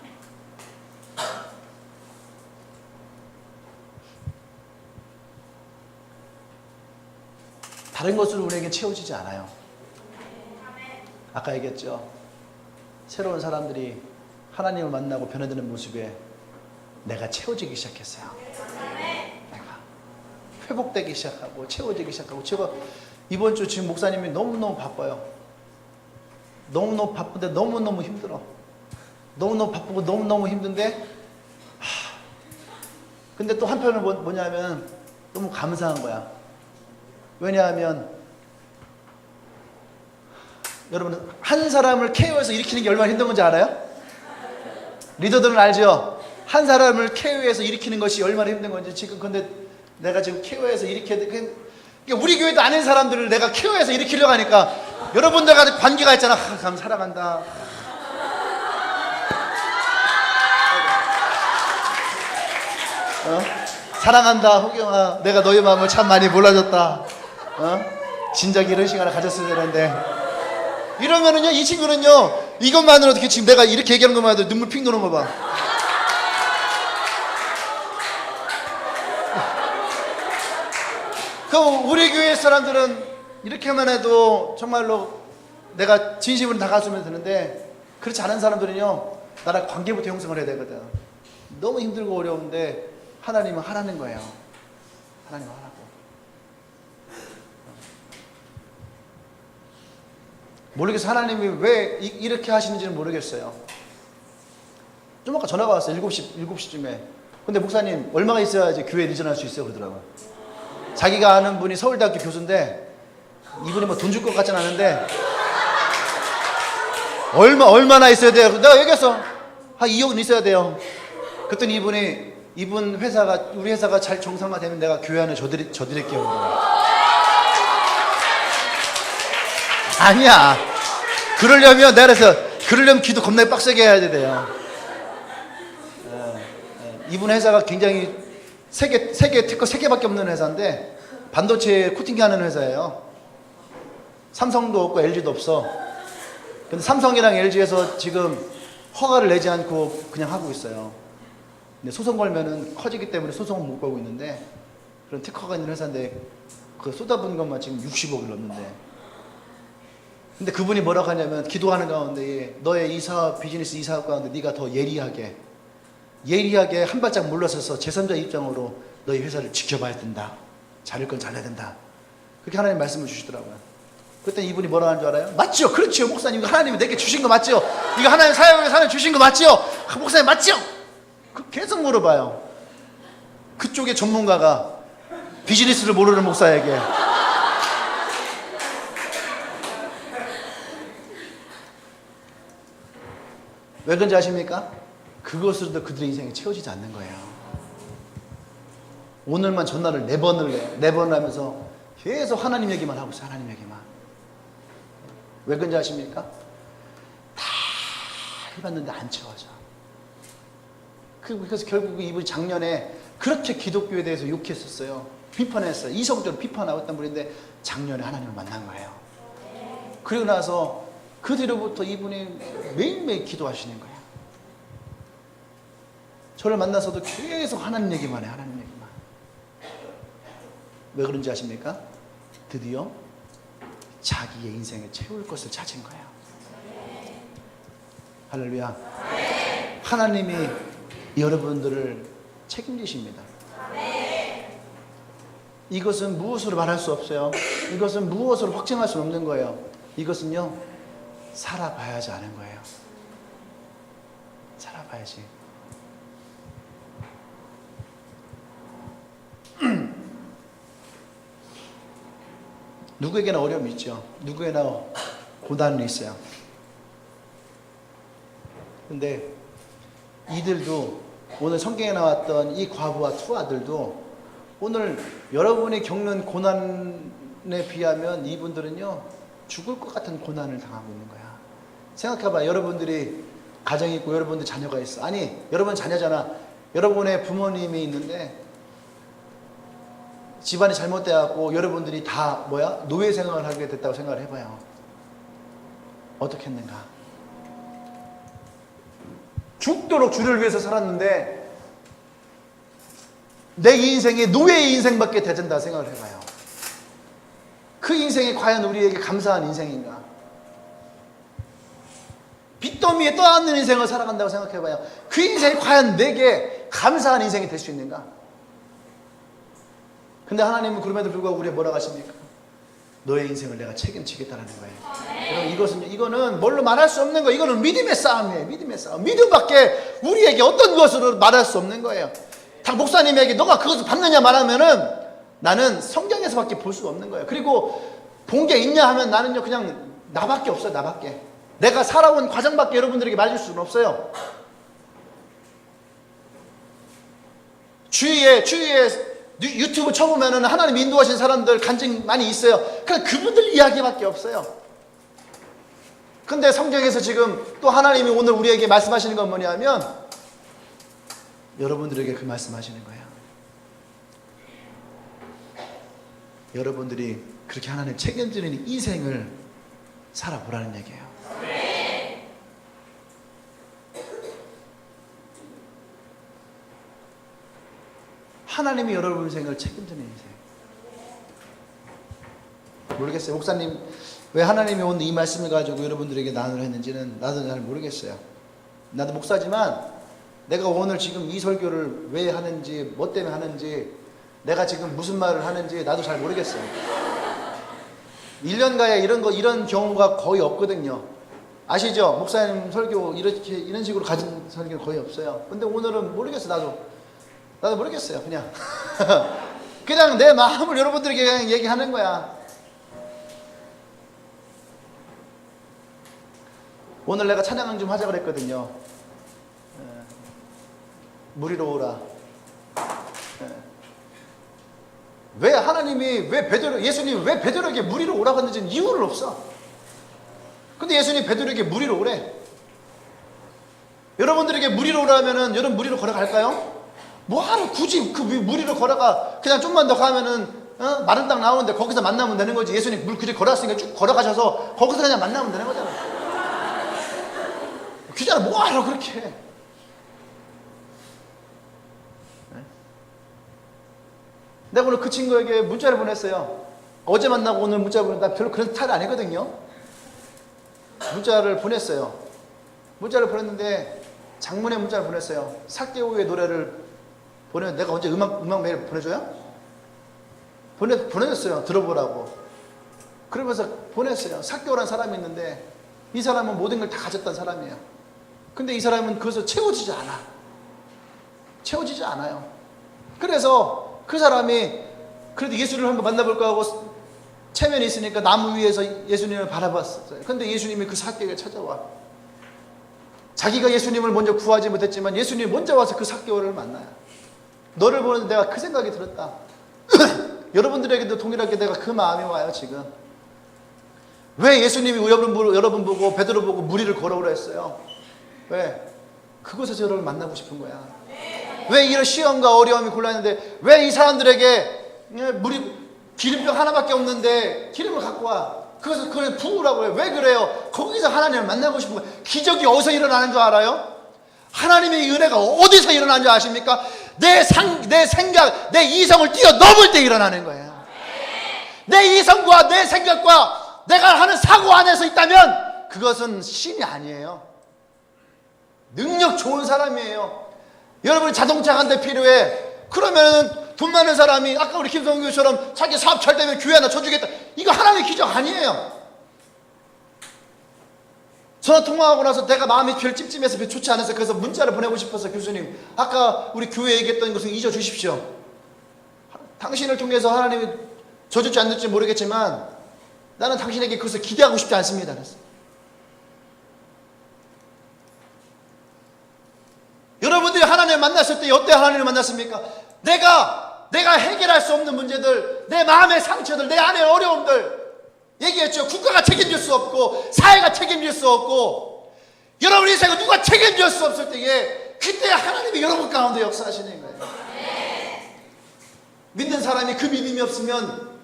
다른 것으로 우리에게 채워지지 않아요. 아까 얘기했죠. 새로운 사람들이 하나님을 만나고 변화되는 모습에 내가 채워지기 시작했어요. 내가 회복되기 시작하고 채워지기 시작하고. 제가 이번 주 지금 목사님이 너무너무 바빠요. 너무너무 바쁜데 너무너무 힘들어. 너무너무 바쁘고 너무너무 힘든데 근데 또 한편은 뭐냐면 너무 감사한 거야. 왜냐하면 여러분 한 사람을 케어해서 일으키는 게 얼마나 힘든 건지 알아요? 리더들은 알죠? 한 사람을 케어해서 일으키는 것이 얼마나 힘든 건지. 지금 근데 내가 지금 케어해서 일으켜야 돼. 그러니까 우리 교회도 아닌 사람들을 내가 케어해서 일으키려고 하니까 여러분들과 관계가 있잖아. 감 사랑한다. 사랑한다 호경아, 내가 너의 마음을 참 많이 몰라줬다. 진작에 이런 시간을 가졌어야 되는데. 이러면은요, 이 친구는요, 이것만으로도 지금 내가 이렇게 얘기하는 것만 해도 눈물 핑 도는 거 봐. 그럼 우리 교회 사람들은 이렇게만 해도 정말로 내가 진심으로 다가서면 되는데, 그렇지 않은 사람들은요, 나랑 관계부터 형성을 해야 되거든. 너무 힘들고 어려운데 하나님은 하라는 거예요. 하나님은 하라고. 모르겠어요. 하나님이 왜 이렇게 하시는지는 모르겠어요. 좀 아까 전화가 왔어요. 7시쯤에. 근데 목사님 얼마가 있어야지 교회 리전할 수 있어요? 그러더라고요. 자기가 아는 분이 서울대학교 교수인데, 이분이 뭐 돈 줄 것 같진 않은데 얼마나 있어야 돼요? 내가 얘기했어. 한 2억은 있어야 돼요. 그랬더니 이분 회사가, 우리 회사가 잘 정상화되면 내가 교회 안에 줘드릴게요. 아니야. 그러려면 내가 그래서 기도 겁나게 빡세게 해야 돼요. 이분 회사가 굉장히 세계 특허 3개밖에 없는 회사인데, 반도체 코팅기 하는 회사예요. 삼성도 없고 LG도 없어. 근데 삼성이랑 LG에서 지금 허가를 내지 않고 그냥 하고 있어요. 근데 소송 걸면은 커지기 때문에 소송은 못 걸고 있는데, 그런 특허가 있는 회사인데 그 쏟아부은 것만 지금 60억을 넘는데. 근데 그분이 뭐라고 하냐면, 기도하는 가운데 너의 이 사업, 비즈니스 이 사업 가운데 네가 더 예리하게 한 발짝 물러서서 제3자 입장으로 너희 회사를 지켜봐야 된다. 잘할 건 잘해야 된다. 그렇게 하나님 말씀을 주시더라고요. 그랬더니 이분이 뭐라고 하는 줄 알아요? 맞죠? 그렇죠 목사님, 이거 하나님이 내게 주신 거 맞죠? 이거 하나님 사역에 하나님 주신 거 맞죠? 목사님 맞죠? 계속 물어봐요. 그쪽의 전문가가 비즈니스를 모르는 목사에게. 왜 그런지 아십니까? 그것으로도 그들의 인생이 채워지지 않는 거예요. 오늘만 전날을 4번을 하면서 계속 하나님 얘기만 하고 있어요. 하나님 얘기만. 왜 그런지 아십니까? 다 해봤는데 안 채워져. 그래서 결국 이분이 작년에 그렇게 기독교에 대해서 욕했었어요. 비판했어요. 이성적으로 비판하고 있던 분인데 작년에 하나님을 만난 거예요. 그리고 나서 그 뒤로부터 이분이 매일매일 기도하시는 거예요. 저를 만나서도 계속 하나님 얘기만 해요. 하나님 얘기만. 왜 그런지 아십니까? 드디어 자기의 인생을 채울 것을 찾은 거예요. 할렐루야. 하나님이 여러분들을 책임지십니다. 이것은 무엇으로 말할 수 없어요. 이것은 무엇으로 확증할 수 없는 거예요. 이것은요, 살아봐야지 아는 거예요. 살아봐야지. 누구에게나 어려움이 있죠. 누구에나 고난이 있어요. 근데 이들도, 오늘 성경에 나왔던 이 과부와 두 아들도 오늘 여러분이 겪는 고난에 비하면 이분들은요, 죽을 것 같은 고난을 당하고 있는 거야. 생각해봐. 여러분들이 가정이 있고 여러분들 자녀가 있어. 아니, 여러분 자녀잖아. 여러분의 부모님이 있는데 집안이 잘못돼갖고 여러분들이 다 노예 생활을 하게 됐다고 생각을 해봐요. 어떻겠는가? 죽도록 주를 위해서 살았는데 내 인생이 노예의 인생밖에 되진다 생각을 해봐요. 그 인생이 과연 우리에게 감사한 인생인가? 빚더미에 떠안는 인생을 살아간다고 생각해봐요. 그 인생이 과연 내게 감사한 인생이 될 수 있는가? 근데 하나님은 그럼에도 불구하고 우리에게 뭐라고 하십니까? 너의 인생을 내가 책임지겠다는 거예요. 여러분, 이거는 뭘로 말할 수 없는 거예요. 이거는 믿음의 싸움이에요. 믿음의 싸움. 믿음밖에 우리에게 어떤 것으로 말할 수 없는 거예요. 다 목사님에게 너가 그것을 받느냐 말하면은 나는 성경에서밖에 볼 수가 없는 거예요. 그리고 본 게 있냐 하면 나는요, 그냥 나밖에 없어요. 나밖에. 내가 살아온 과정밖에 여러분들에게 말해줄 수는 없어요. 주위에 유튜브 쳐보면은 하나님 인도하신 사람들 간증 많이 있어요. 그냥 그분들 이야기밖에 없어요. 근데 성경에서 지금 또 하나님이 오늘 우리에게 말씀하시는 건 뭐냐면 여러분들에게 그 말씀하시는 거예요. 여러분들이 그렇게 하나님 책임지는 인생을 살아보라는 얘기예요. 하나님이 여러분 인생을 책임지는 인생. 모르겠어요. 목사님 왜 하나님이 오늘 이 말씀을 가지고 여러분들에게 나누려 했는지는 나도 잘 모르겠어요. 나도 목사지만 내가 오늘 지금 이 설교를 왜 하는지, 뭐 때문에 하는지, 내가 지금 무슨 말을 하는지 나도 잘 모르겠어요. 1년가에 이런 경우가 거의 없거든요. 아시죠? 목사님 설교 이런 식으로 가진 설교는 거의 없어요. 근데 오늘은 모르겠어요. 나도 모르겠어요. 그냥 그냥 내 마음을 여러분들에게 그냥 얘기하는 거야. 오늘 내가 찬양 좀 하자 그랬거든요. 무리로 오라. 왜 하나님이 예수님이 왜 베드로에게 무리로 오라고 했는지는 이유는 없어. 근데 예수님이 베드로에게 무리로 오래. 여러분들에게 무리로 오라면은 여러분 무리로 걸어갈까요? 뭐하러 굳이 그 무리로 걸어가. 그냥 좀만 더 가면은 마른 땅 나오는데 거기서 만나면 되는 거지. 예수님 물 그리 걸어갔으니까 쭉 걸어가셔서 거기서 그냥 만나면 되는 거잖아. 귀잖아. 뭐하러 그렇게 해. 내가 오늘 그 친구에게 문자를 보냈어요. 어제 만나고 오늘 문자 보냈는데 나 별로 그런 스타일 아니거든요. 문자를 보냈어요. 문자를 보냈는데 장문의 문자를 보냈어요. 사개오의 노래를 내가 언제 음악 메일 보내줘요? 보내줬어요. 들어보라고. 그러면서 보냈어요. 사개오라는 사람이 있는데 이 사람은 모든 걸 다 가졌던 사람이에요. 근데 이 사람은 그것을 채워지지 않아요. 그래서 그 사람이 그래도 예수를 한번 만나볼까 하고 체면이 있으니까 나무 위에서 예수님을 바라봤어요. 근데 예수님이 그 사개오에 찾아와. 자기가 예수님을 먼저 구하지 못했지만 예수님이 먼저 와서 그 사개오를 만나요. 너를 보는데 내가 그 생각이 들었다. 여러분들에게도 동일하게 내가 그 마음이 와요. 지금 왜 예수님이 여러분 보고 베드로 보고 무리를 걸어오라 했어요? 왜? 그곳에서 여러분을 만나고 싶은 거야. 왜 이런 시험과 어려움이 곤란했는데 왜 이 사람들에게 기름병 하나밖에 없는데 기름을 갖고 와. 그걸 부으라고 해요. 왜 그래요? 거기서 하나님을 만나고 싶은 거예요. 기적이 어디서 일어나는 줄 알아요? 하나님의 은혜가 어디서 일어나는 줄 아십니까? 내 생각, 내 이성을 뛰어넘을 때 일어나는 거예요. 내 이성과 내 생각과 내가 하는 사고 안에서 있다면 그것은 신이 아니에요. 능력 좋은 사람이에요. 여러분이 자동차 한 대 필요해. 그러면 돈 많은 사람이 아까 우리 김성규 교수처럼 자기 사업 잘 되면 교회 하나 쳐주겠다. 이거 하나님의 기적 아니에요. 전화 통화하고 나서 내가 마음이 별 찜찜해서 별 좋지 않아서 그래서 문자를 보내고 싶어서 교수님 아까 우리 교회 얘기했던 것은 잊어주십시오. 당신을 통해서 하나님이 져줄지 안 될지 모르겠지만 나는 당신에게 그것을 기대하고 싶지 않습니다. 그래서. 여러분들이 하나님을 만났을 때 어때 하나님을 만났습니까? 내가 해결할 수 없는 문제들, 내 마음의 상처들, 내 안의 어려움들 얘기했죠. 국가가 책임질 수 없고 사회가 책임질 수 없고 여러분 인생은 누가 책임질 수 없을 때에 그때 하나님이 여러분 가운데 역사하시는 거예요. 믿는 사람이 그 믿음이 없으면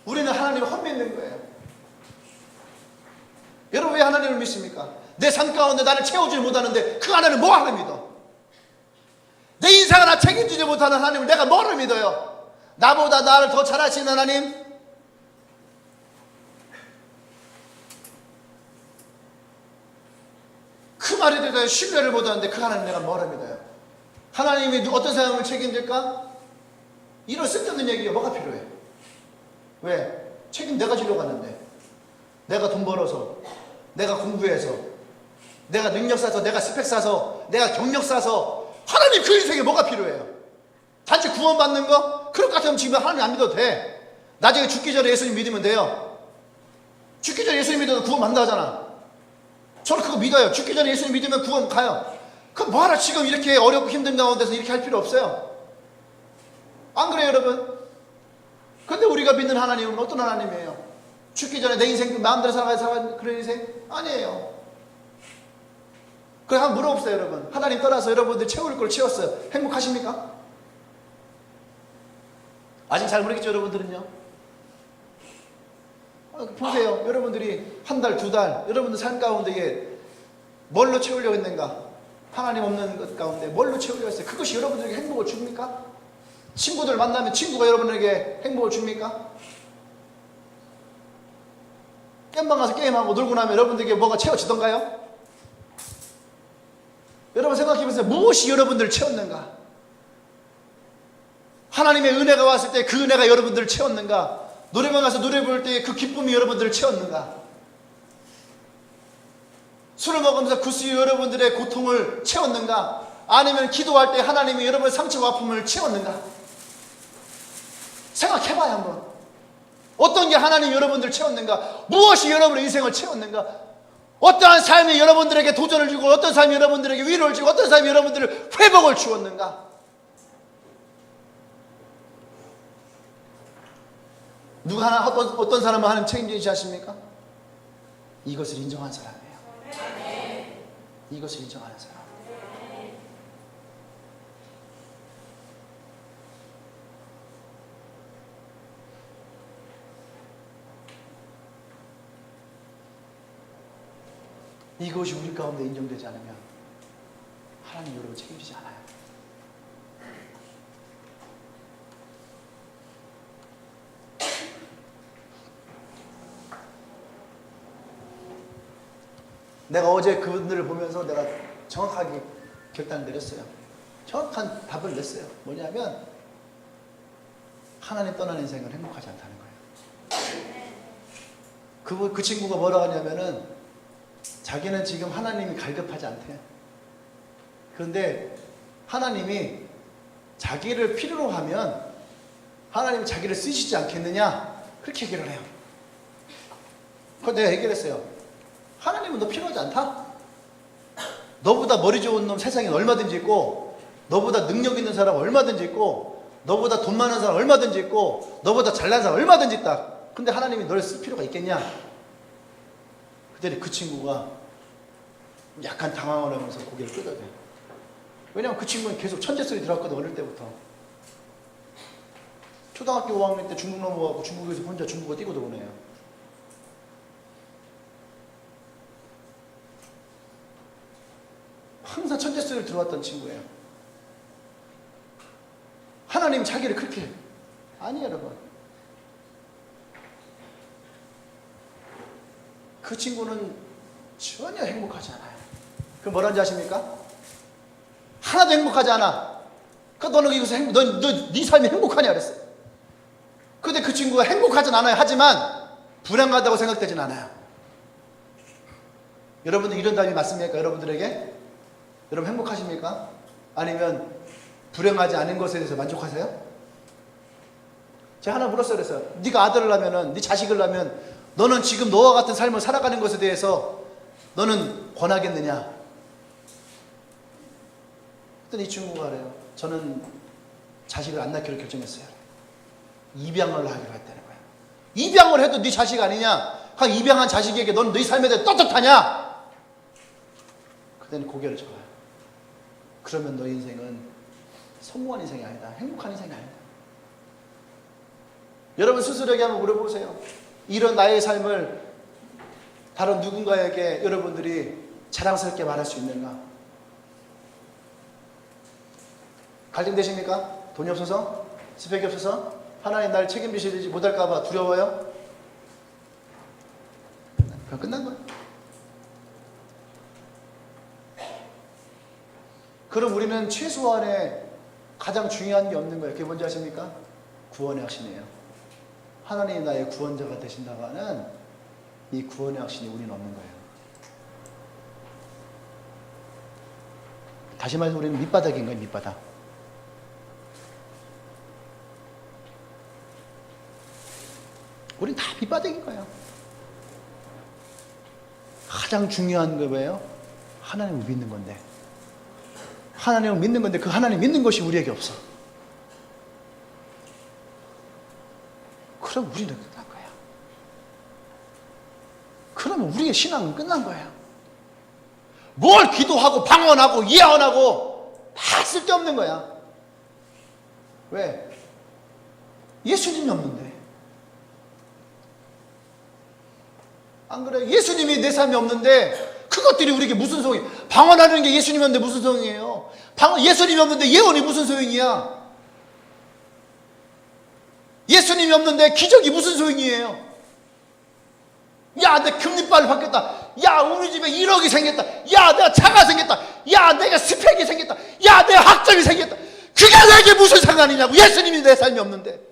우리는 하나님을 헛믿는 거예요. 여러분 왜 하나님을 믿습니까? 내 삶 가운데 나를 채워주지 못하는데 그 하나님을 뭐하러 믿어? 내 인생을 나 책임지지 못하는 하나님을 내가 뭐를 믿어요? 나보다 나를 더 잘하시는 하나님? 그 말에 대해서 신뢰를 못하는데 그 하나님 내가 뭐를 믿어요? 하나님이 어떤 사람을 책임질까? 이런 쓸데없는 얘기가 뭐가 필요해? 왜? 책임 내가 지려고 하는데 내가 돈 벌어서 내가 공부해서 내가 능력 쌓아서 내가 스펙 쌓아서 내가 경력 쌓아서 하나님 그 인생에 뭐가 필요해요? 단지 구원받는 거? 그럴 것 같으면 지금 하나님 안 믿어도 돼. 나중에 죽기 전에 예수님 믿으면 돼요. 죽기 전에 예수님 믿어도 구원 받는다 하잖아. 저는 그거 믿어요. 죽기 전에 예수님 믿으면 구원 가요. 그럼 뭐하러 지금 이렇게 어렵고 힘든 가운데서 이렇게 할 필요 없어요. 안 그래요 여러분? 근데 우리가 믿는 하나님은 어떤 하나님이에요? 죽기 전에 내 인생 마음대로 살아가는 그런 인생? 아니에요. 그래 한번 물어봅시다 여러분. 하나님 떠나서 여러분들 채울 걸 채웠어요. 행복하십니까? 아직 잘 모르겠죠 여러분들은요? 보세요. 여러분들이 한 달, 두 달, 여러분들 삶 가운데 이게 뭘로 채우려고 했는가? 하나님 없는 것 가운데 뭘로 채우려고 했어요? 그것이 여러분들에게 행복을 줍니까? 친구들 만나면 친구가 여러분에게 행복을 줍니까? 게임방 가서 게임하고 놀고 나면 여러분들에게 뭐가 채워지던가요? 여러분 생각해보세요. 무엇이 여러분들을 채웠는가? 하나님의 은혜가 왔을 때 그 은혜가 여러분들을 채웠는가? 노래방 가서 노래 부를 때 그 기쁨이 여러분들을 채웠는가? 술을 먹으면서 그 수유 여러분들의 고통을 채웠는가? 아니면 기도할 때 하나님이 여러분의 상처와 아픔을 채웠는가? 생각해봐요 한번. 어떤 게 하나님이 여러분들을 채웠는가? 무엇이 여러분의 인생을 채웠는가? 어떠한 삶이 여러분들에게 도전을 주고 어떤 삶이 여러분들에게 위로를 주고 어떤 삶이 여러분들을 회복을 주었는가? 누가 하나 어떤 사람은 하나님 책임지지 않습니까? 이것을 인정한 사람이에요. 이것을 인정하는 사람. 이것이 우리 가운데 인정되지 않으면 하나님 여러분 책임지지 않아요. 내가 어제 그분들을 보면서 내가 정확하게 결단을 내렸어요. 정확한 답을 냈어요. 뭐냐면 하나님 떠난 인생은 행복하지 않다는 거예요. 그 친구가 뭐라고 하냐면은 자기는 지금 하나님이 갈급하지 않대. 그런데 하나님이 자기를 필요로 하면 하나님이 자기를 쓰시지 않겠느냐? 그렇게 얘기를 해요. 그래서 내가 얘기를 했어요. 하나님은 너 필요하지 않다? 너보다 머리 좋은 놈 세상에 얼마든지 있고, 너보다 능력 있는 사람 얼마든지 있고, 너보다 돈 많은 사람 얼마든지 있고, 너보다 잘난 사람 얼마든지 있다. 근데 하나님이 너를 쓸 필요가 있겠냐? 그때 그 친구가 약간 당황을 하면서 고개를 끄덕여요. 왜냐면 그 친구는 계속 천재 소리 들었거든, 어릴 때부터. 초등학교 5학년 때 중국 넘어가고 중국에서 혼자 중국어 뛰고 들어오네요. 항상 천재 소리를 들어왔던 친구예요. 하나님 자기를 그렇게 아니에요, 여러분. 그 친구는 전혀 행복하지 않아요. 그 뭐라는지 아십니까? 하나도 행복하지 않아. 그러니까 너는 여기서 네 삶이 행복하냐 그랬어요. 근데 그 친구가 행복하진 않아요. 하지만 불행하다고 생각되진 않아요. 여러분들 이런 답이 맞습니까? 여러분들에게? 여러분 행복하십니까? 아니면 불행하지 않은 것에 대해서 만족하세요? 제가 하나 물었어요. 그랬어요. 네가 아들을 낳으면은, 네 자식을 낳으면 너는 지금 너와 같은 삶을 살아가는 것에 대해서 너는 권하겠느냐? 그랬더니 이 친구가 그래요. 저는 자식을 안 낳기로 결정했어요. 입양을 하기로 했다는 거예요. 입양을 해도 네 자식 아니냐? 그 입양한 자식에게 넌 네 삶에 대해 떳떳하냐? 그때는 고개를 저어요. 그러면 너의 인생은 성공한 인생이 아니다. 행복한 인생이 아니다. 여러분 스스로에게 한번 물어보세요. 이런 나의 삶을 다른 누군가에게 여러분들이 자랑스럽게 말할 수 있는가? 갈등되십니까? 돈이 없어서? 스펙이 없어서? 하나님 날 책임지시지 못할까봐 두려워요? 그럼 끝난 거예요. 그럼 우리는 최소한의 가장 중요한 게 없는 거예요. 그게 뭔지 아십니까? 구원의 확신이에요. 하나님이 나의 구원자가 되신다고 하는 이 구원의 확신이 우리는 없는 거예요. 다시 말해서 우리는 밑바닥인 거예요. 밑바닥. 우린 다 밑바닥인 거예요. 가장 중요한 게 뭐예요? 하나님을 믿는 건데. 하나님을 믿는 건데 그 하나님 믿는 것이 우리에게 없어. 그럼 우리는 끝난 거야. 그러면 우리의 신앙은 끝난 거야. 뭘 기도하고 방언하고 예언하고 다 쓸데없는 거야. 왜? 예수님이 없는데. 안 그래? 예수님이 내 삶이 없는데 그것들이 우리에게 무슨 소용이? 방언하는 게 예수님이 없는데 무슨 소용이에요? 예수님이 없는데 예언이 무슨 소용이야? 예수님이 없는데 기적이 무슨 소용이에요? 야, 내 금리빨을 바뀌었다. 야, 우리 집에 1억이 생겼다. 야, 내가 차가 생겼다. 야, 내가 스펙이 생겼다. 야, 내 학점이 생겼다. 그게 내게 무슨 상관이냐고. 예수님이 내 삶이 없는데.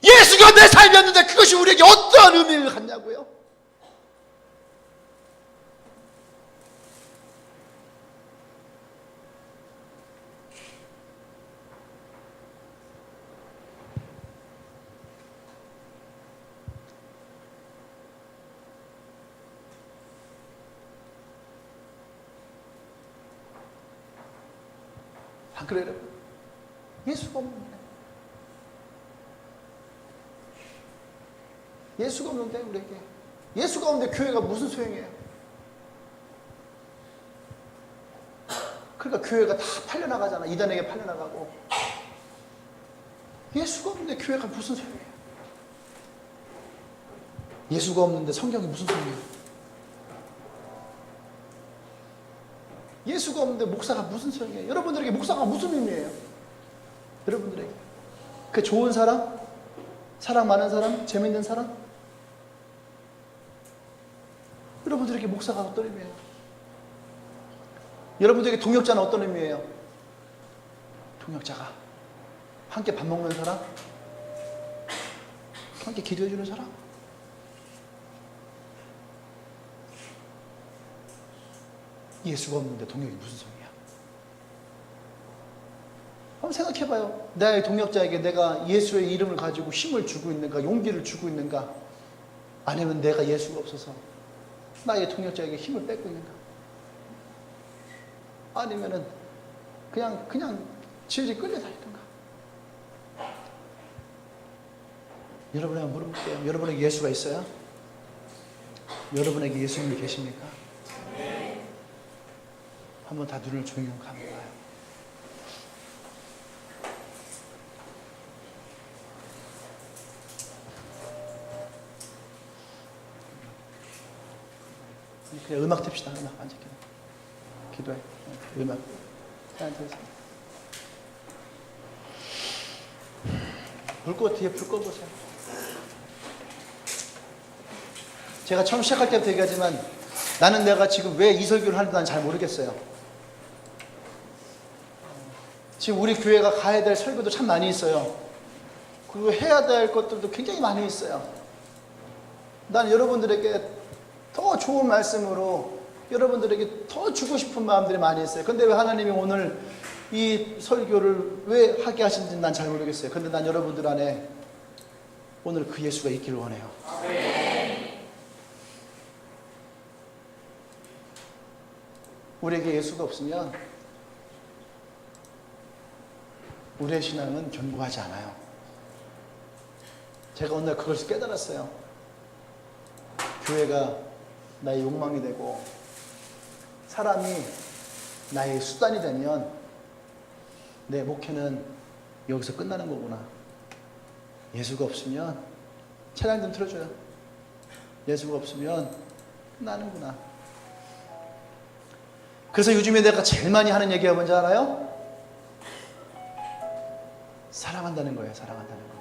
예수가 내 삶이었는데 그것이 우리에게 어떠한 의미를 갖냐고요. 안 그래요, 여러분? 예수가 없는데. 예수가 없는데 우리에게. 예수가 없는데 교회가 무슨 소용이에요? 그러니까 교회가 다 팔려나가잖아. 이단에게 팔려나가고. 예수가 없는데 교회가 무슨 소용이에요? 예수가 없는데 성경이 무슨 소용이에요? 예수가 없는데 목사가 무슨 소용이에요? 여러분들에게 목사가 무슨 의미예요? 여러분들에게 그 좋은 사람? 사랑 많은 사람? 재밌는 사람? 여러분들에게 목사가 어떤 의미예요? 여러분들에게 동역자는 어떤 의미예요? 동역자가 함께 밥 먹는 사람? 함께 기도해 주는 사람? 예수가 없는데 동역이 무슨 소리야? 한번 생각해봐요. 나의 동역자에게 내가 예수의 이름을 가지고 힘을 주고 있는가, 용기를 주고 있는가, 아니면 내가 예수가 없어서 나의 동역자에게 힘을 뺏고 있는가, 아니면은 그냥 질질 끌려다니는가. 여러분에게 물어볼게요. 여러분에게 예수가 있어요? 여러분에게 예수님이 계십니까? 한번 다 눈을 조용히 감아봐요. 그냥 음악 틉시다. 음악 앉아 기도해. 음악. 앉아있어. 불꽃 뒤에 불 꺼보세요. 제가 처음 시작할 때부터 얘기하지만 나는 내가 지금 왜 이 설교를 하는지 난 잘 모르겠어요. 지금 우리 교회가 가야 될 설교도 참 많이 있어요. 그리고 해야 될 것들도 굉장히 많이 있어요. 난 여러분들에게 더 좋은 말씀으로 여러분들에게 더 주고 싶은 마음들이 많이 있어요. 근데 왜 하나님이 오늘 이 설교를 왜 하게 하신지 난 잘 모르겠어요. 근데 난 여러분들 안에 오늘 그 예수가 있기를 원해요. 우리에게 예수가 없으면 우리의 신앙은 견고하지 않아요. 제가 오늘 그것을 깨달았어요. 교회가 나의 욕망이 되고 사람이 나의 수단이 되면 내 목회는 여기서 끝나는 거구나. 예수가 없으면 찬양 좀 틀어줘요. 예수가 없으면 끝나는구나. 그래서 요즘에 내가 제일 많이 하는 얘기가 뭔지 알아요? 사랑한다는 거예요. 사랑한다는 거.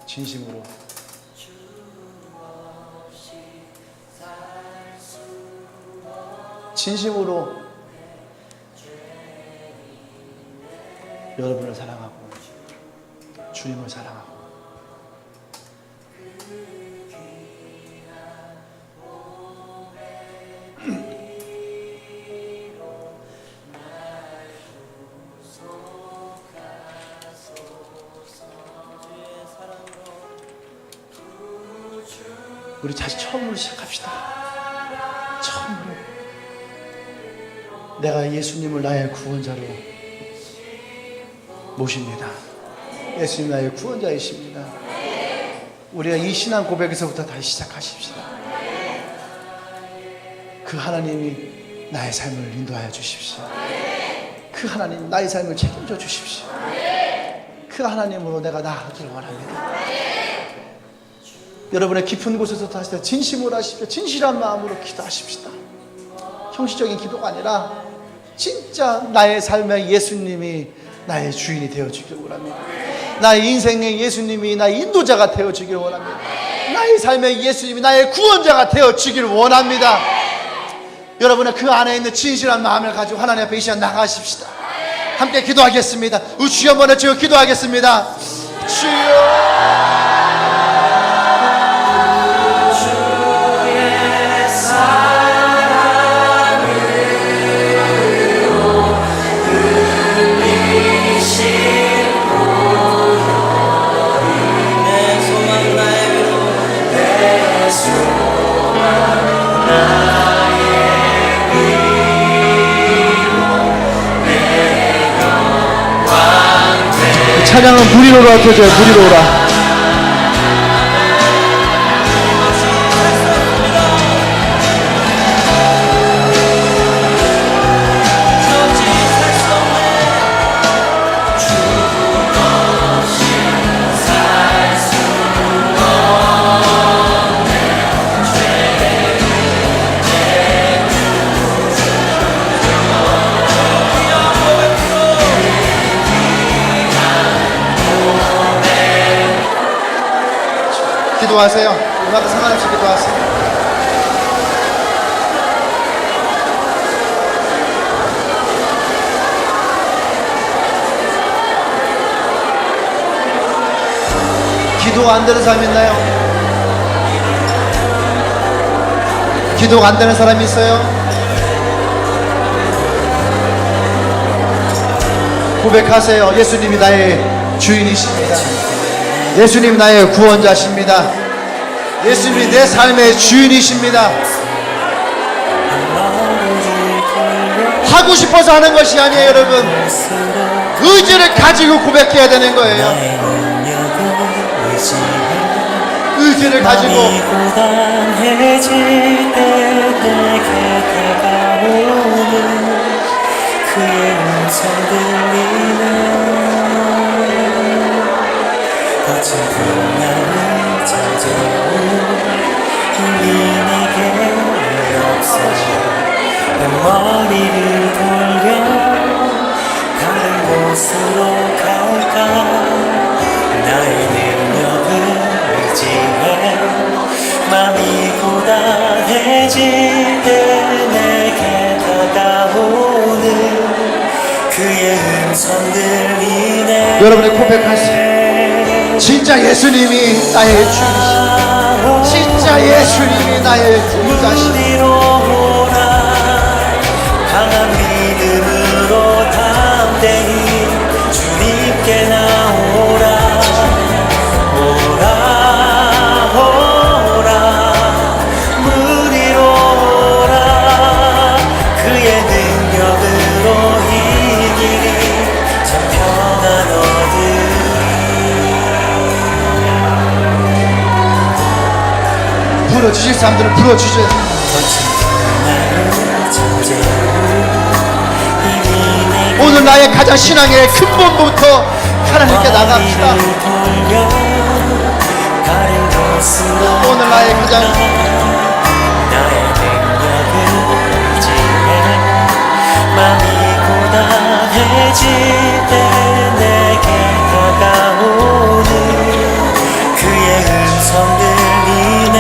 진심으로. 진심으로 여러분을 사랑하고 주님을 사랑하고 우리 다시 처음으로 시작합시다. 처음으로 내가 예수님을 나의 구원자로 모십니다. 예수님 나의 구원자이십니다. 우리가 이 신앙 고백에서부터 다시 시작하십시다. 그 하나님이 나의 삶을 인도하여 주십시오. 그 하나님 나의 삶을 책임져 주십시오. 그 그 하나님으로 내가 나아가기를 원합니다. 여러분의 깊은 곳에서 다시 진심으로 하십시오. 진실한 마음으로 기도하십시다. 형식적인 기도가 아니라 진짜 나의 삶에 예수님이 나의 주인이 되어주길 원합니다. 나의 인생에 예수님이 나의 인도자가 되어주길 원합니다. 나의 삶에 예수님이 나의 구원자가 되어주길 원합니다. 여러분은 그 안에 있는 진실한 마음을 가지고 하나님 앞에 이 시간 나가십시다. 함께 기도하겠습니다. 우리 주여 한번 외치고 기도하겠습니다. 주여, 찬양은 무리로라 켜줘요. 무리로라. 기도하세요. 음악과 상관없이 기도하세요. 기도가 안 되는 사람 있나요? 기도가 안 되는 사람이 있어요? 고백하세요. 예수님이 나의 주인이십니다. 예수님이 나의 구원자십니다. 예수님이 내 삶의 주인이십니다. 하고 싶어서 하는 것이 아니에요, 여러분. 의지를 가지고 고백해야 되는 거예요. 의지를 가지고. 거친 풍랑을 찾아온 힘이 내게 없어 내 머리를 돌려 다른 곳으로 갈까 나의 능력을 의지해 마음이 고단해질 때 내게 다가오는 그의 음성 들리네. 여러분의 고백하세요. 진짜 예수님이 나의 주인이십니다. 진짜 예수님이 나의 구원자십니다. 강한 믿음으로 담대히 주님께 나오라. 오라 오라 무리로 오라. 그의 능력으로 이 길이 참 편한 어둠. 불어주실 사람들은 불어주셔야 오늘 나의 가장 신앙의 근본부터 하나님께 나갑시다. 오늘 나의 가장 마음이 고단해질 때 내게 다가오는 그의 음성 들리네.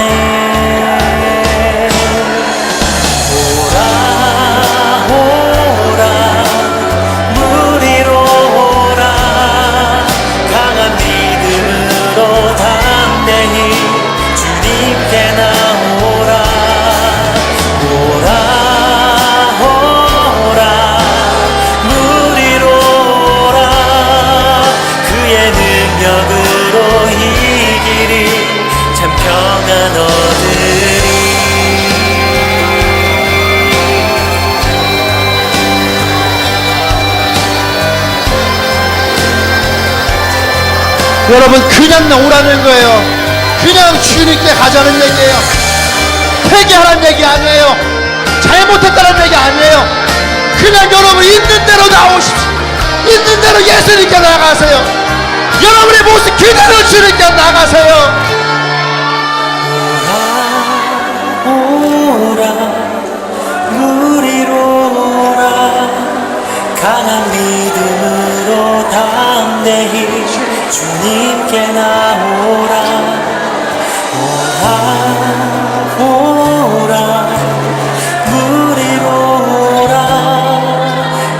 여러분 그냥 오라는 거예요. 그냥 주님께 가자는 얘기예요. 회개하라는 얘기 아니에요. 잘못했다는 얘기 아니에요. 그냥 여러분 있는 대로 나오십시오. 있는 대로 예수님께 나가세요. 여러분의 모습 그대로 주님께 나가세요. 오라 우리로 오라 강한 믿음으로 담대히 주님께 나오라 오라 우리로 오라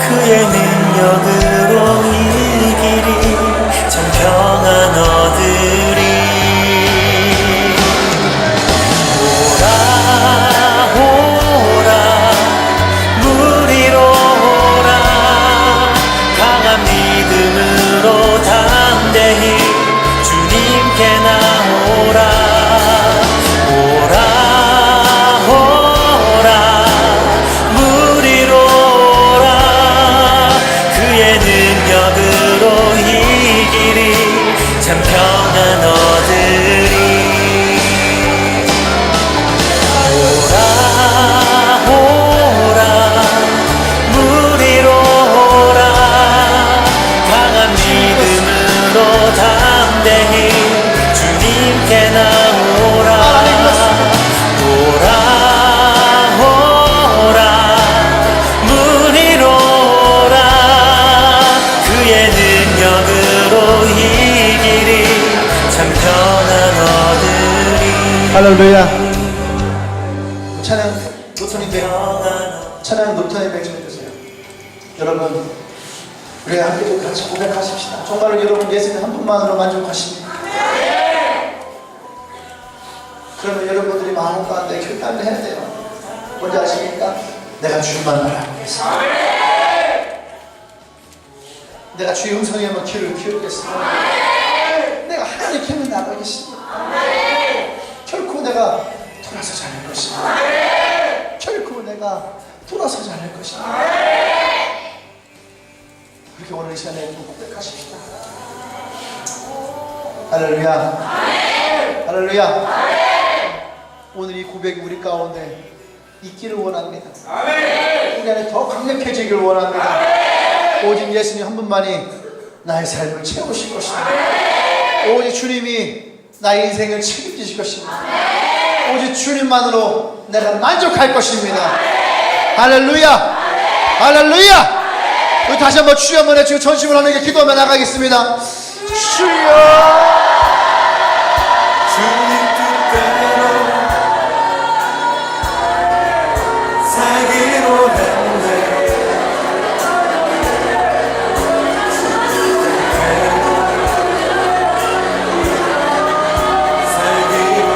그의 능력으로 이 길이 참 평안 얻으리 오라 무리로 오라 강한 믿음으로 담대히 주님께 나오라 오라 무리로 오라 그의 능력으로 이 길이 참 평안 얻으리 오라 무리로 오라 강한 믿음으로 담대히 주님께 나오라 오라 무리로 오라 그의 능력으로 이 길이 참 평안 얻으리 할렐루야. 찬양 노턴이 백 찬양 노턴이 백 좀 해주세요. 여러분 우리 함께 같이 고백하십시다. 정말로 여러분 예수님 한 분만으로 만족하십니다. 그러면 여러분들이 마음 가운데 결단을 해야 돼요. 뭔지 아십니까? 내가 주만 바라보겠습니다. 내가 주의 음성에만 귀를 기울이겠습니다. 내가 하나님께만 나가겠습니다. 결코 내가 돌아서지 않을 것입니다. 결코 내가 돌아서지 않을 것입니다. 그렇게 오늘 이 시간에 고백하십시다. 할렐루야. 할렐루야. 오늘 이 고백이 우리 가운데 있기를 원합니다. 우리 안에 더 강력해지길 원합니다. 오직 예수님 한 분만이 나의 삶을 채우실 것입니다. 오직 주님이 나의 인생을 책임지실 것입니다. 오직 주님만으로 내가 만족할 것입니다. 할렐루야. 할렐루야. 우리 다시 한번 주여 한번 해주고 전심을 하나님께 기도하며 나가겠습니다. 주여. 주님 뜻대로 살기로 했네 살기로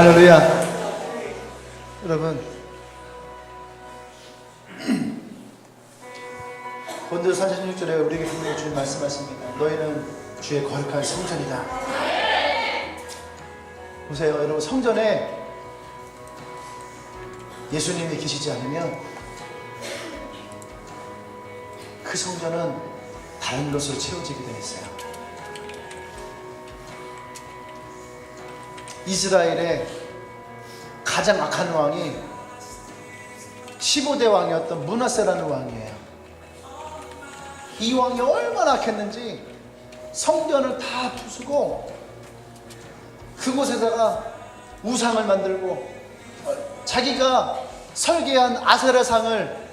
할렐루야. 여러분, 본드 46절에 우리에게 분명히 주님 말씀하십니다. 너희는 주의 거룩한 성전이다. 보세요, 여러분, 성전에 예수님이 계시지 않으면 그 성전은 다른 것으로 채워지게 되어 있어요. 이스라엘의 가장 악한 왕이 15대 왕이었던 므낫세라는 왕이에요. 이 왕이 얼마나 악했는지 성전을 다 부수고 그곳에다가 우상을 만들고 자기가 설계한 아세라상을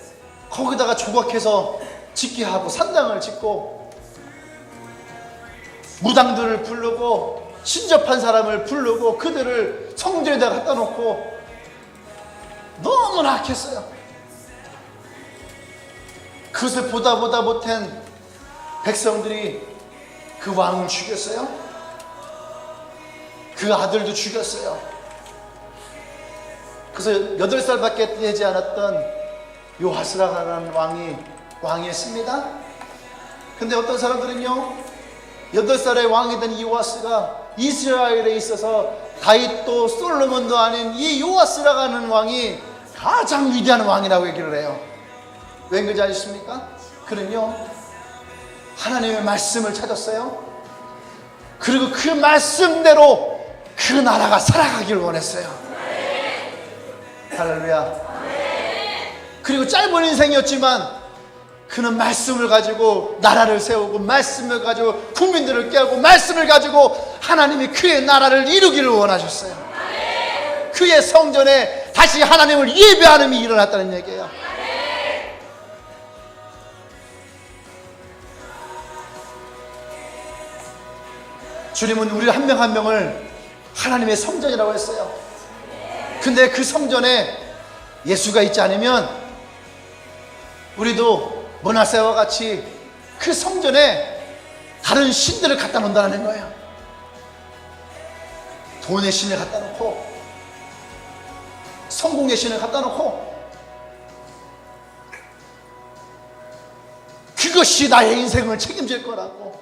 거기다가 조각해서 짓게 하고 산당을 짓고 무당들을 부르고 신접한 사람을 부르고 그들을 성전에다 갖다 놓고 너무나 악했어요. 그것을 보다 못한 백성들이 그 왕을 죽였어요. 그 아들도 죽였어요. 그래서 8살밖에 되지 않았던 요하스라라는 왕이었습니다. 근데 어떤 사람들은요, 8살의 왕이 된 이 요하스가 이스라엘에 있어서 다윗도 솔로몬도 아닌 이 요하스라는 왕이 가장 위대한 왕이라고 얘기를 해요. 왠지 아십니까? 그는요, 하나님의 말씀을 찾았어요. 그리고 그 말씀대로 그 나라가 살아가길 원했어요. 할렐루야. 그리고 짧은 인생이었지만 그는 말씀을 가지고 나라를 세우고 말씀을 가지고 국민들을 깨우고 말씀을 가지고 하나님이 그의 나라를 이루기를 원하셨어요. 그의 성전에 다시 하나님을 예배하는 일이 일어났다는 얘기예요. 주님은 우리 한 명 한 명을 하나님의 성전이라고 했어요. 근데 그 성전에 예수가 있지 않으면 우리도 므낫세와 같이 그 성전에 다른 신들을 갖다 놓는다는 거예요. 돈의 신을 갖다 놓고 성공의 신을 갖다 놓고 그것이 나의 인생을 책임질 거라고,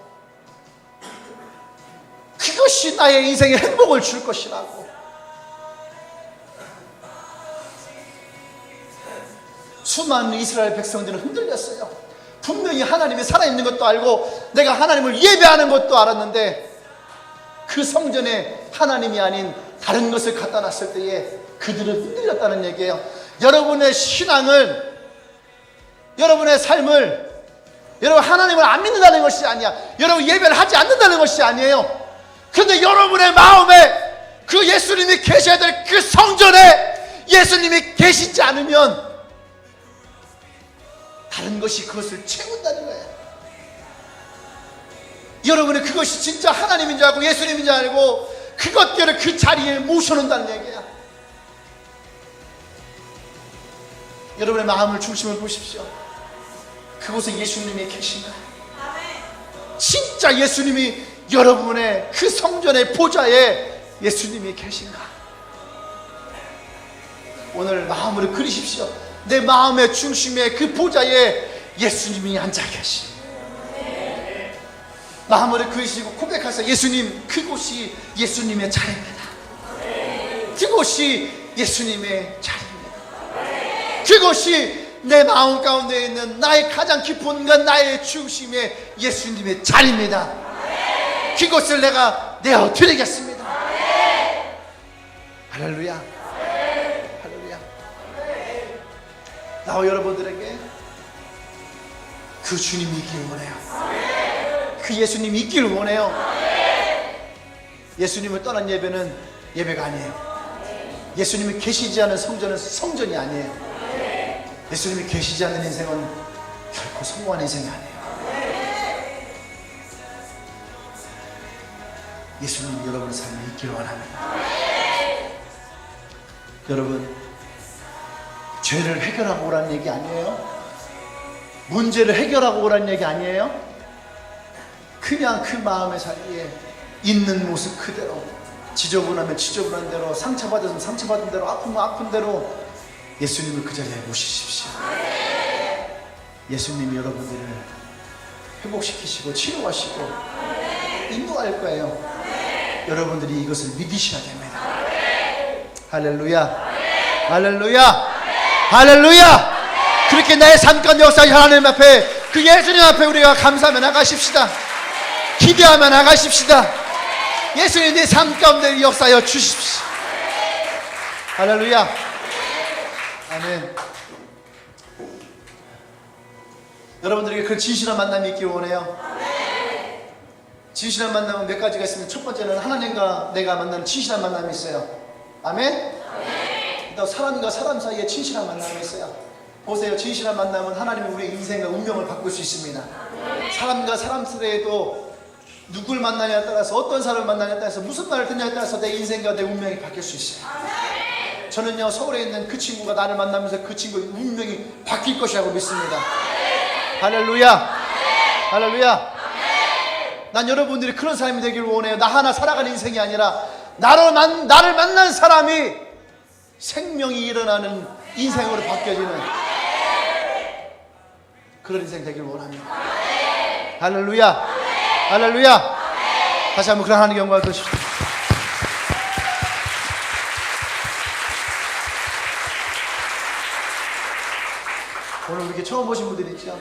그것이 나의 인생에 행복을 줄 것이라고. 수많은 이스라엘 백성들은 흔들렸어요. 분명히 하나님이 살아있는 것도 알고 내가 하나님을 예배하는 것도 알았는데 그 성전에 하나님이 아닌 다른 것을 갖다 놨을 때에 그들은 흔들렸다는 얘기예요. 여러분의 신앙을, 여러분의 삶을, 여러분 하나님을 안 믿는다는 것이 아니야. 여러분 예배를 하지 않는다는 것이 아니에요. 그런데 여러분의 마음에 그 예수님이 계셔야 될 그 성전에 예수님이 계시지 않으면 다른 것이 그것을 채운다는 거예요. 여러분이 그것이 진짜 하나님인 줄 알고 예수님인 줄 알고 그것들을 그 자리에 모셔놓는다는 얘기야. 여러분의 마음을 중심을 보십시오. 그곳에 예수님이 계신가? 진짜 예수님이 여러분의 그 성전의 보좌에 예수님이 계신가? 오늘 마음으로 그리십시오. 내 마음의 중심에 그 보좌에 예수님이 앉아 계시. 마음으로 그리시고 고백하세요. 예수님, 그곳이 예수님의 자리입니다. 그곳이 예수님의 자리입니다. 그곳이 내 마음 가운데 있는 나의 가장 깊은 것, 나의 중심에 예수님의 자리입니다. 그곳을 내가 내어 드리겠습니다. 할렐루야. 할렐루야. 나와 여러분들에게 그 주님이 있기를 원해요. 그 예수님이 있기를 원해요. 예수님을 떠난 예배는 예배가 아니에요. 예수님이 계시지 않은 성전은 성전이 아니에요. 예수님이 계시지 않는 인생은 결코 성공한 인생이 아니에요. 예수님이 여러분의 삶에 있기를 원합니다. 여러분, 죄를 해결하고 오라는 얘기 아니에요. 문제를 해결하고 오라는 얘기 아니에요. 그냥 그 마음의 자리에 있는 모습 그대로 지저분하면 지저분한 대로, 상처받으면 상처받은 대로, 아프면 아픈 대로 예수님을 그 자리에 모시십시오. 예수님이 여러분들을 회복시키시고 치료하시고 인도할 거예요. 여러분들이 이것을 믿으셔야 됩니다. 할렐루야, 할렐루야, 할렐루야. 그렇게 나의 삶 가운데 역사하신 하나님 앞에, 그 예수님 앞에 우리가 감사하며 나가십시다. 기대하며 나가십시다. 예수님 내 삶 가운데 역사하여 주십시오. 할렐루야. 아멘. 여러분들에게 그 진실한 만남이 있기를 원해요. 진실한 만남은 몇 가지가 있습니다. 첫 번째는 하나님과 내가 만나는 진실한 만남이 있어요. 아멘. 또 사람과 사람 사이에 진실한 만남이 있어요. 보세요. 진실한 만남은 하나님이 우리의 인생과 운명을 바꿀 수 있습니다. 사람과 사람 사이에도 누굴 만나냐에 따라서, 어떤 사람을 만나냐에 따라서, 무슨 말을 듣냐에 따라서 내 인생과 내 운명이 바뀔 수 있어요. 저는요, 서울에 있는 그 친구가 나를 만나면서 그 친구의 운명이 바뀔 것이라고 믿습니다. 할렐루야, 할렐루야. 난 여러분들이 그런 사람이 되기를 원해요. 나 하나 살아가는 인생이 아니라 나를 만난 사람이 생명이 일어나는 인생으로 바뀌어지는 그런 인생 되기를 원합니다. 할렐루야, 할렐루야. 다시 한번 그런 하나님의 영광을 드십시오. 오늘 이렇게 처음 보신 분들 있죠?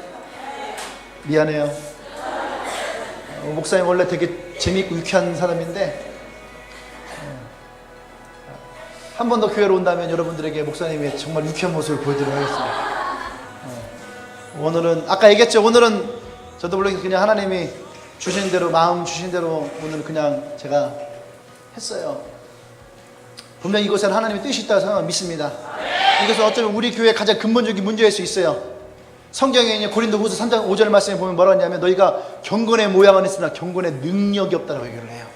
미안해요. 목사님 원래 되게 재미있고 유쾌한 사람인데, 한 번 더 교회로 온다면 여러분들에게 목사님의 정말 유쾌한 모습을 보여드리도록 하겠습니다. 오늘은 아까 얘기했죠. 오늘은 저도 물론 그냥 하나님이 주신 대로, 마음 주신 대로 오늘 그냥 제가 했어요. 분명히 이것은 하나님의 뜻이 있다고 생각 믿습니다. 이것은 어쩌면 우리 교회의 가장 근본적인 문제일 수 있어요. 성경에 고린도후서 3장 5절 말씀에 보면 뭐라고 하냐면, 너희가 경건의 모양은 있으나 경건의 능력이 없다고 얘기를 해요.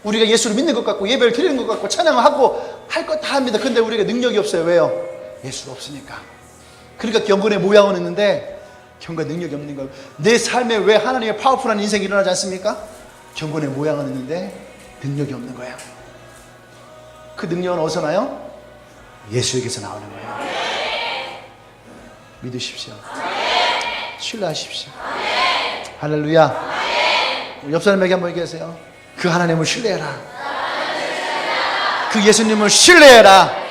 우리가 예수를 믿는 것 같고 예배를 드리는 것 같고 찬양을 하고 할 것 다 합니다. 근데 우리가 능력이 없어요. 왜요? 예수가 없으니까. 그러니까 경건의 모양은 있는데 경건의 능력이 없는 거예요. 내 삶에 왜 하나님의 파워풀한 인생이 일어나지 않습니까? 경건의 모양은 있는데 능력이 없는 거예요. 그 능력은 어디서 나요? 예수에게서 나오는 거예요. 믿으십시오. 신뢰하십시오. 할렐루야. 옆 사람에게 한번 얘기하세요. 그 하나님을 신뢰해라. 그 예수님을 신뢰해라.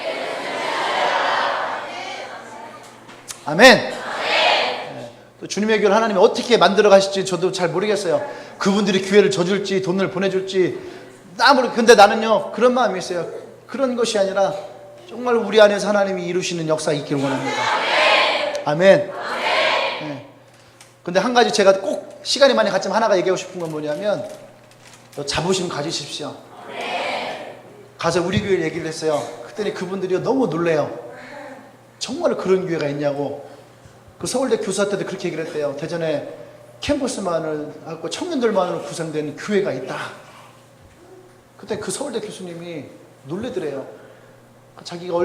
아멘. 또 주님의 교회를 하나님이 어떻게 만들어 가실지 저도 잘 모르겠어요. 그분들이 교회를 져줄지 돈을 보내줄지 근데 나는요, 그런 마음이 있어요. 그런 것이 아니라 정말 우리 안에서 하나님이 이루시는 역사가 있기를 원합니다. 아멘. 네. 근데 한 가지 제가 꼭 시간이 많이 갔지만 하나가 얘기하고 싶은 건 뭐냐면, 자부심 가지십시오. 가서 우리 교회 얘기를 했어요. 그랬더니 그분들이 너무 놀래요. 정말 그런 교회가 있냐고. 그 서울대 교수한테도 그렇게 얘기를 했대요. 대전에 캠퍼스만을 하고 청년들만으로 구성된 교회가 있다. 그때 그 서울대 교수님이 놀래더래요. 자기가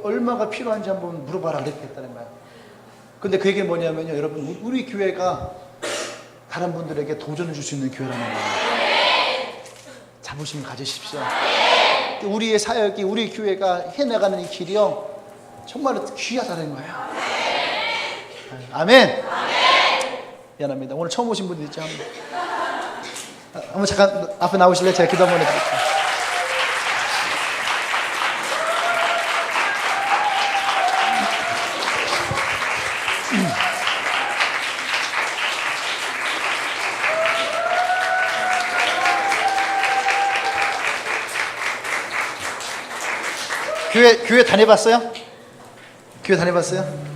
얼마가 필요한지 한번 물어봐라 이렇게 했다는 거예요. 근데 그 얘기는 뭐냐면요, 여러분, 우리 교회가 다른 분들에게 도전을 줄 수 있는 교회라는 거예요. 자부심 가지십시오. 우리의 사역이, 우리 교회가 해나가는 이 길이요, 정말 귀하다는 거예요. 아멘. 미안합니다. 오늘 처음 오신 분들 있죠? 한번 잠깐 앞에 나오실래요? 제가 기도 한번 해드릴게요. 교회 다녀봤어요? 교회 다녀봤어요?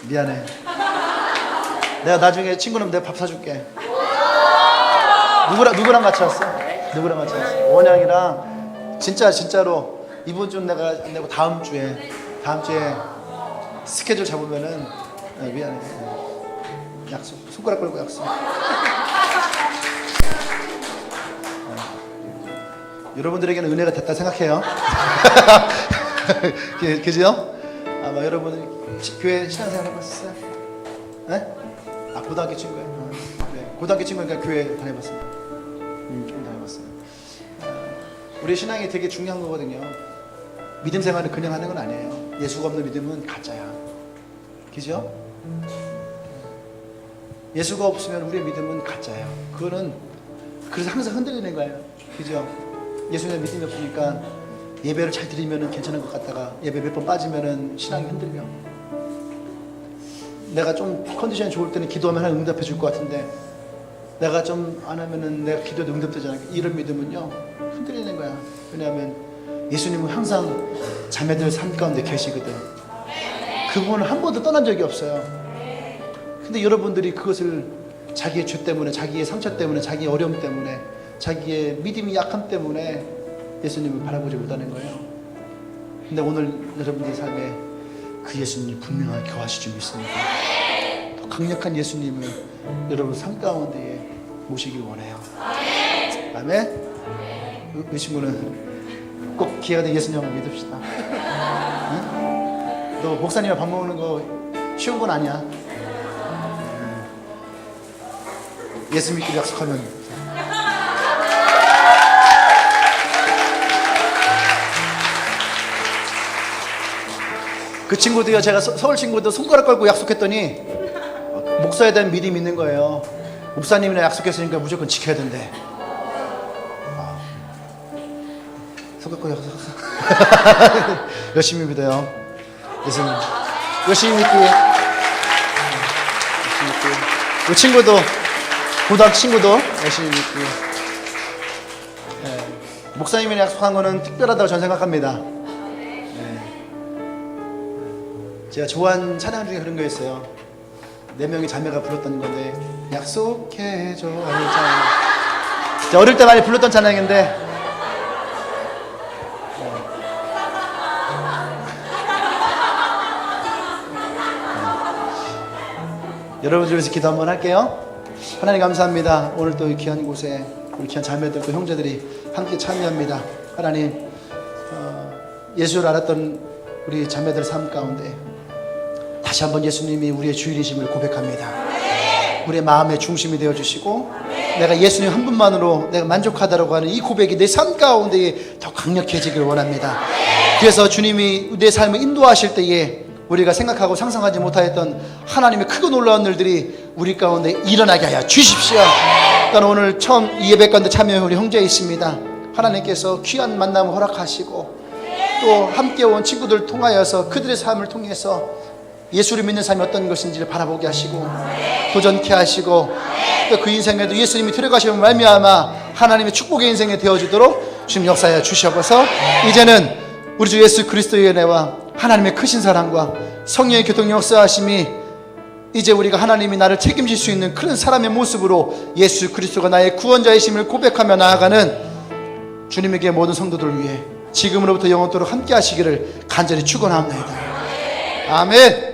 미안해. 내가 나중에 친구는 내가 밥 사줄게. 누구랑 같이 왔어? 누구랑 같이 왔어? 원양이랑. 진짜로 이번 주는 내가 안 내고 다음 주에 스케줄 잡으면은, 미안해. 약속, 손가락 걸고 약속. 여러분들에게는 은혜가 됐다 생각해요. 그죠? 아마 여러분들 교회 신앙생활 해봤어요? 네? 고등학교 친구예요. 네. 고등학교 친구니까 교회 다녀봤습니다. 좀 다녀봤어요. 우리 신앙이 되게 중요한 거거든요. 믿음 생활을 그냥 하는 건 아니에요. 예수가 없는 믿음은 가짜야. 그죠? 예수가 없으면 우리의 믿음은 가짜예요. 그거는 그래서 항상 흔들리는 거예요. 그죠? 예수님 믿음이 없으니까 예배를 잘 드리면 괜찮은 것 같다가 예배 몇 번 빠지면 신앙이 흔들려. 내가 좀 컨디션이 좋을 때는 기도하면 하나님 응답해 줄 것 같은데 내가 좀 안 하면은 내가 기도도 응답되지 않을까. 이런 믿음은요 흔들리는 거야. 왜냐하면 예수님은 항상 자매들 삶 가운데 계시거든. 그분은 한 번도 떠난 적이 없어요. 근데 여러분들이 그것을 자기의 죄 때문에, 자기의 상처 때문에, 자기의 어려움 때문에, 자기의 믿음이 약함 때문에 예수님을 바라보지 못하는 거예요. 근데 오늘 여러분들 삶에 그 예수님이 분명하게 거하실 줄 믿습니다. 더 강력한 예수님을 여러분 삶 가운데에 모시길 원해요. 아멘. 이 친구는 꼭 기회가 된 예수님을 믿읍시다. 응? 너 목사님이랑 밥 먹는 거 쉬운 건 아니야. 예수 믿기로 약속하면. 그 친구도요, 제가 서울 친구도 손가락 걸고 약속했더니 목사에 대한 믿음이 있는 거예요. 목사님이랑 약속했으니까 무조건 지켜야 된대. 손가락 걸고 약속. 열심히 믿어요. 예수님 열심히 믿고. 그 친구도 고등학교 친구도 열심히 믿고. 네. 목사님이랑 약속한 거는 특별하다고 저는 생각합니다. 제가 좋아하는 찬양 중에 그런 거 있어요. 4명의 자매가 불렀던 건데 약속해줘. 어릴 때 많이 불렀던 찬양인데 여러분들 위해서 기도 한번 할게요. 하나님 감사합니다. 오늘 또 이 귀한 곳에 우리 귀한 자매들 또 형제들이 함께 참여합니다. 하나님 예수를 알았던 우리 자매들 삶 가운데 다시 한번 예수님이 우리의 주인이심을 고백합니다. 우리의 마음의 중심이 되어주시고 내가 예수님 한 분만으로 내가 만족하다라고 하는 이 고백이 내 삶 가운데 더 강력해지길 원합니다. 그래서 주님이 내 삶을 인도하실 때에 우리가 생각하고 상상하지 못하였던 하나님의 크고 놀라운 일들이 우리 가운데 일어나게 하여 주십시오. 또한 오늘 처음 이 예배 가운데 참여한 우리 형제 있습니다. 하나님께서 귀한 만남을 허락하시고 또 함께 온 친구들 통하여서 그들의 삶을 통해서 예수를 믿는 삶이 어떤 것인지를 바라보게 하시고 도전케 하시고 또 그 인생에도 예수님이 들어가시면 말미암아 하나님의 축복의 인생이 되어주도록 주님 역사하여 주시옵소서. 이제는 우리 주 예수 그리스도의 은혜와 하나님의 크신 사랑과 성령의 교통 역사하심이 이제 우리가 하나님이 나를 책임질 수 있는 그런 사람의 모습으로 예수 그리스도가 나의 구원자이심을 고백하며 나아가는 주님에게 모든 성도들을 위해 지금으로부터 영원토록 함께 하시기를 간절히 축원합니다. 아멘.